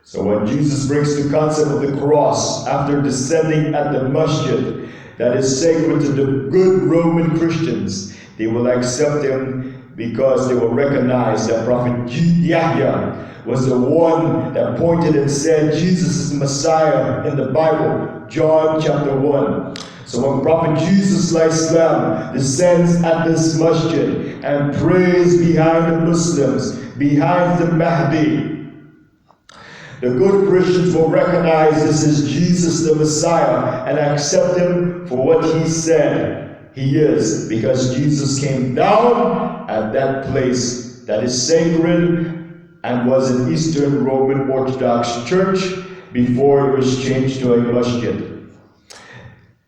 So when Jesus brings the concept of the cross after descending at the masjid that is sacred to the good Roman Christians, they will accept him, because they will recognize that Prophet Yahya was the one that pointed and said Jesus is the Messiah in the Bible, John chapter 1. So when Prophet Jesus Alahisalam descends at this masjid and prays behind the Muslims, behind the Mahdi, the good Christians will recognize this is Jesus the Messiah and accept him for what he said he is, because Jesus came down at that place that is sacred and was an Eastern Roman Orthodox church before it was changed to a masjid.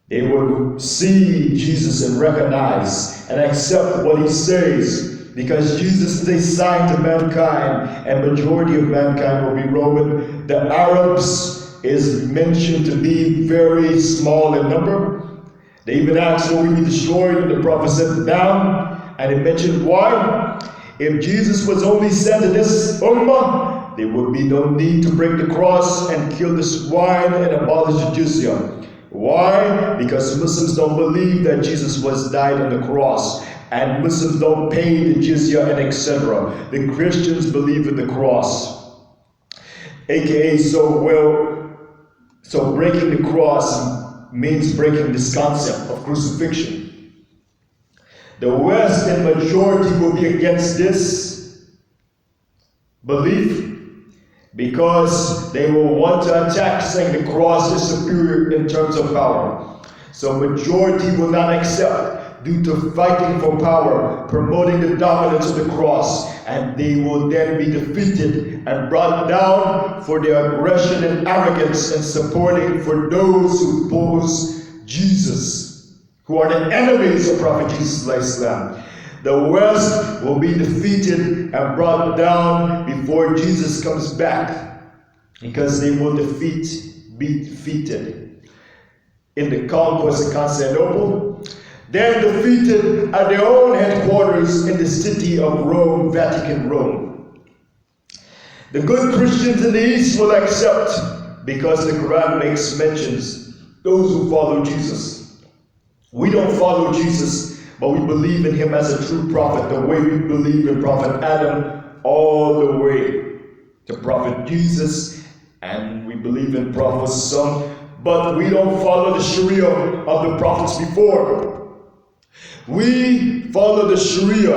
They would see Jesus and recognize and accept what he says, because Jesus is a sign to mankind, and majority of mankind will be Roman. The Arabs is mentioned to be very small in number. They even asked, will we be destroyed? And the prophet said, down. And it mentioned why. If Jesus was only sent to this Ummah, there would be no need to break the cross and kill the swine and abolish the jizya. Why? Because Muslims don't believe that Jesus was died on the cross. And Muslims don't pay the jizya and etc. The Christians believe in the cross. AKA, so breaking the cross means breaking this concept of crucifixion. The West in majority will be against this belief because they will want to attack, saying the cross is superior in terms of power. So majority will not accept, due to fighting for power, promoting the dominance of the cross, and they will then be defeated and brought down for their aggression and arrogance and supporting for those who oppose Jesus, who are the enemies of Prophet Jesus Alahisalam. The West will be defeated and brought down before Jesus comes back, because they will be defeated in the conquest of Constantinople, then defeated at their own headquarters in the city of Rome, Vatican Rome. The good Christians in the East will accept, because the Quran makes mentions, those who follow Jesus. We don't follow Jesus, but we believe in him as a true prophet, the way we believe in Prophet Adam, all the way to Prophet Jesus, and we believe in Prophet Son, but we don't follow the Sharia of the prophets before. We follow the Sharia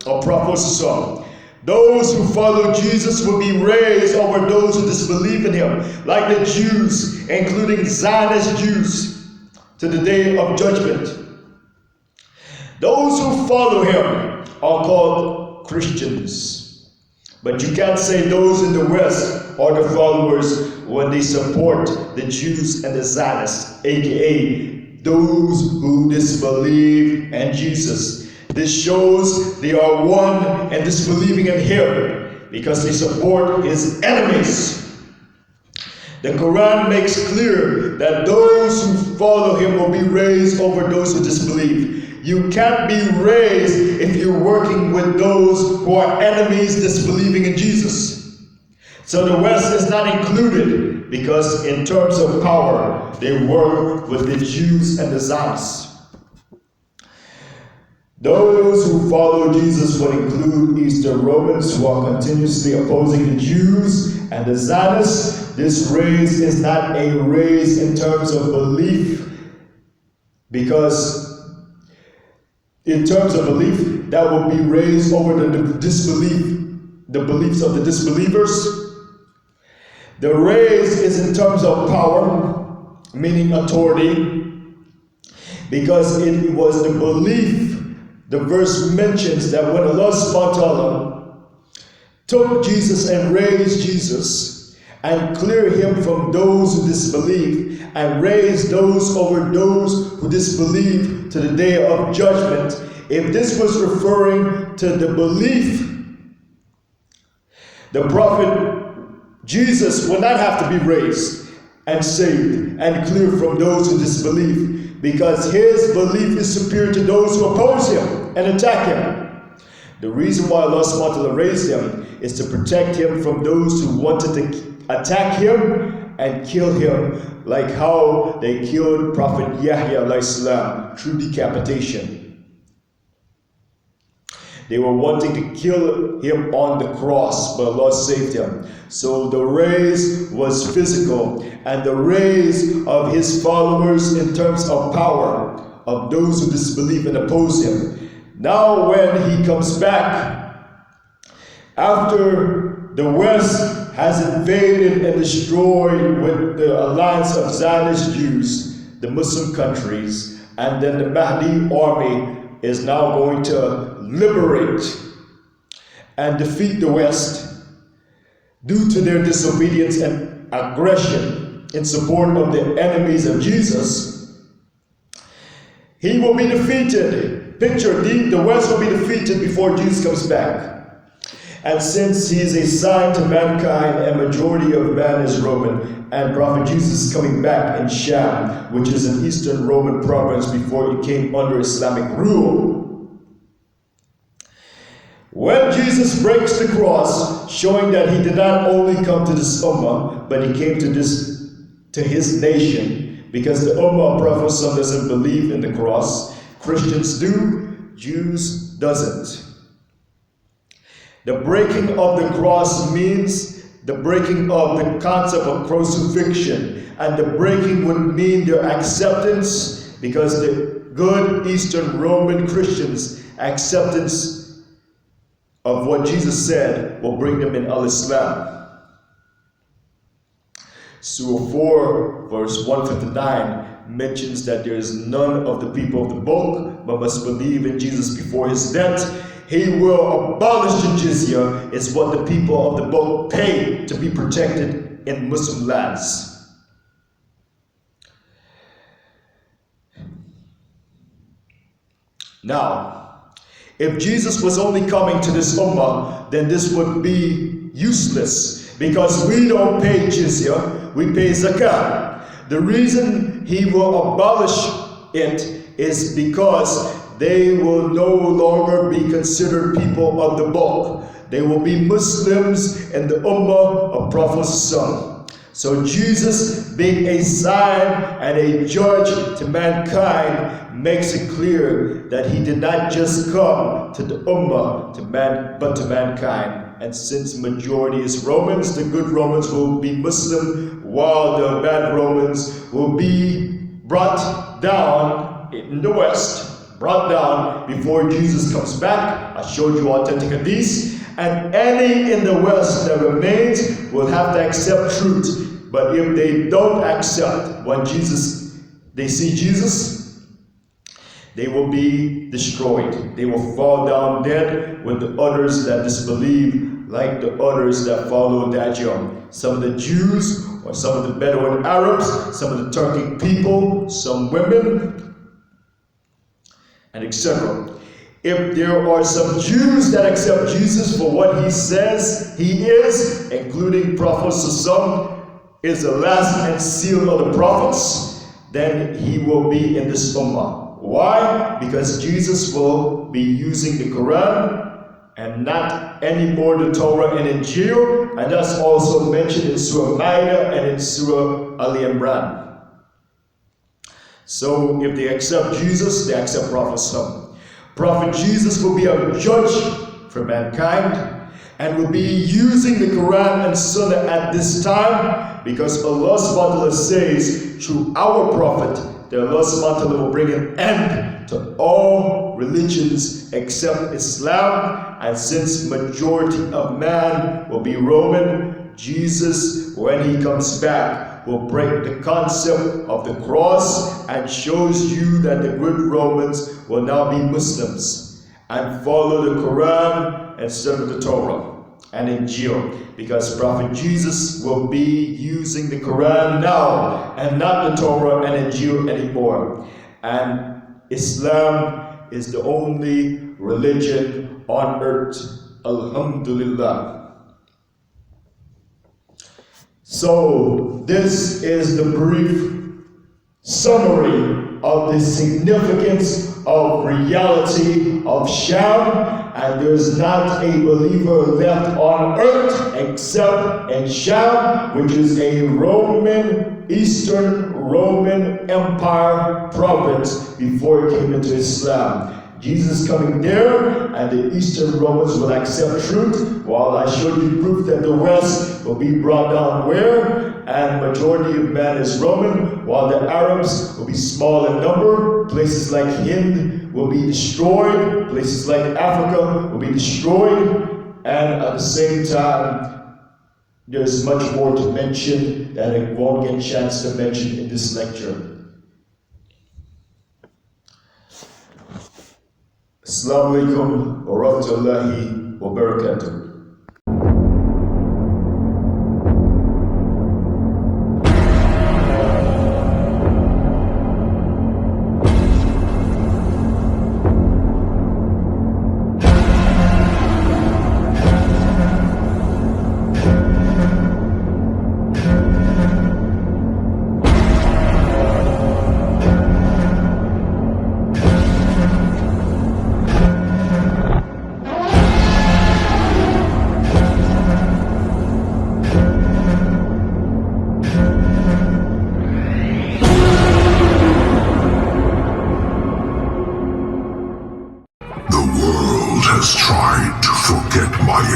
of Prophet Son. Those who follow Jesus will be raised over those who disbelieve in him, like the Jews, including Zionist Jews, to the day of judgment. Those who follow him are called Christians. But you can't say those in the West are the followers when they support the Jews and the Zionists, aka those who disbelieve in Jesus. This shows they are one and disbelieving in him, because they support his enemies. The Quran makes clear that those who follow him will be raised over those who disbelieve. You can't be raised if you're working with those who are enemies disbelieving in Jesus. So the West is not included, because in terms of power, they work with the Jews and the Zionists. Those who follow Jesus will include Eastern Romans, who are continuously opposing the Jews and the Zionists. This raise is not a raise in terms of belief, because in terms of belief, that will be raised over the disbelief, the beliefs of the disbelievers. The raise is in terms of power, meaning authority, because it was the belief. The verse mentions that when Allah subhanahu wa ta'ala took Jesus and raised Jesus and cleared him from those who disbelieve and raised those over those who disbelieve to the day of judgment, if this was referring to the belief, the prophet Jesus will not have to be raised and saved and cleared from those who disbelieve, because his belief is superior to those who oppose him and attack him. The reason why Allah subhanahu wa ta'ala raised him is to protect him from those who wanted to attack him and kill him, like how they killed Prophet Yahya Alahisalam through decapitation. They were wanting to kill him on the cross, but Allah saved him. So the rise was physical, and the rise of his followers in terms of power, of those who disbelieve and oppose him. Now when he comes back, after the West has invaded and destroyed with the alliance of Zionist Jews, the Muslim countries, and then the Mahdi army is now going to liberate and defeat the West due to their disobedience and aggression in support of the enemies of Jesus. He will be defeated. Picture, the West will be defeated before Jesus comes back. And since he is a sign to mankind and majority of man is Roman, and Prophet Jesus is coming back in Sham, which is an Eastern Roman province before it came under Islamic rule. When Jesus breaks the cross, showing that he did not only come to this Ummah, but he came to his nation, because the Ummah of Prophet doesn't believe in the cross. Christians do, Jews doesn't. The breaking of the cross means the breaking of the concept of crucifixion, and the breaking would mean their acceptance, because the good Eastern Roman Christians' acceptance of what Jesus said will bring them in Alahisalam. Surah 4 verse 159 mentions that there is none of the people of the book but must believe in Jesus before his death. He will abolish the jizya, is what the people of the book pay to be protected in Muslim lands. Now, if Jesus was only coming to this ummah, then this would be useless, because we don't pay jizya, we pay zakat. The reason he will abolish it is because they will no longer be considered people of the book. They will be Muslims in the Ummah of Prophet's son. So Jesus, being a sign and a judge to mankind, makes it clear that he did not just come to the Ummah, but to mankind. And since majority is Romans, the good Romans will be Muslim, while the bad Romans will be brought down in the West, brought down before Jesus comes back. I showed you authentic hadith. And any in the West that remains will have to accept truth. But if they don't accept when they see Jesus, they will be destroyed. They will fall down dead with the others that disbelieve, like the others that follow Dajjal. Some of the Jews, or some of the Bedouin Arabs, some of the Turkic people, some women, and etc. If there are some Jews that accept Jesus for what he says he is, including Prophet Sassam is the last and seal of the prophets, then he will be in this ummah. Why? Because Jesus will be using the Quran and not anymore the Torah and Injil, and that's also mentioned in Surah Ma'idah and in Surah Ali Imran. So if they accept Jesus, they accept Prophet Sassam. Prophet Jesus will be a judge for mankind and will be using the Quran and Sunnah at this time, because Allah subhanahu wa ta'ala says through our prophet that Allah subhanahu wa ta'ala will bring an end to all religions except Islam. And since majority of man will be Roman, Jesus, when he comes back, will break the concept of the cross and shows you that the good Romans will now be Muslims and follow the Quran instead of the Torah and Injil, because Prophet Jesus will be using the Quran now and not the Torah and Injil anymore. And Islam is the only religion on earth. Alhamdulillah. So this is the brief summary of the significance of reality of Sham, and there's not a believer left on earth except in Sham, which is a Eastern Roman Empire province before it came into Islam. Jesus is coming there, and the Eastern Romans will accept truth, while I showed you proof that the West will be brought down where? And majority of man is Roman, while the Arabs will be small in number. Places like Hind will be destroyed. Places like Africa will be destroyed. And at the same time, there's much more to mention that I won't get a chance to mention in this lecture. Assalamu alaikum wa rahmatullahi wa barakatuh.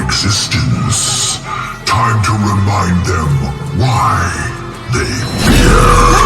Existence. Time to remind them why they fear.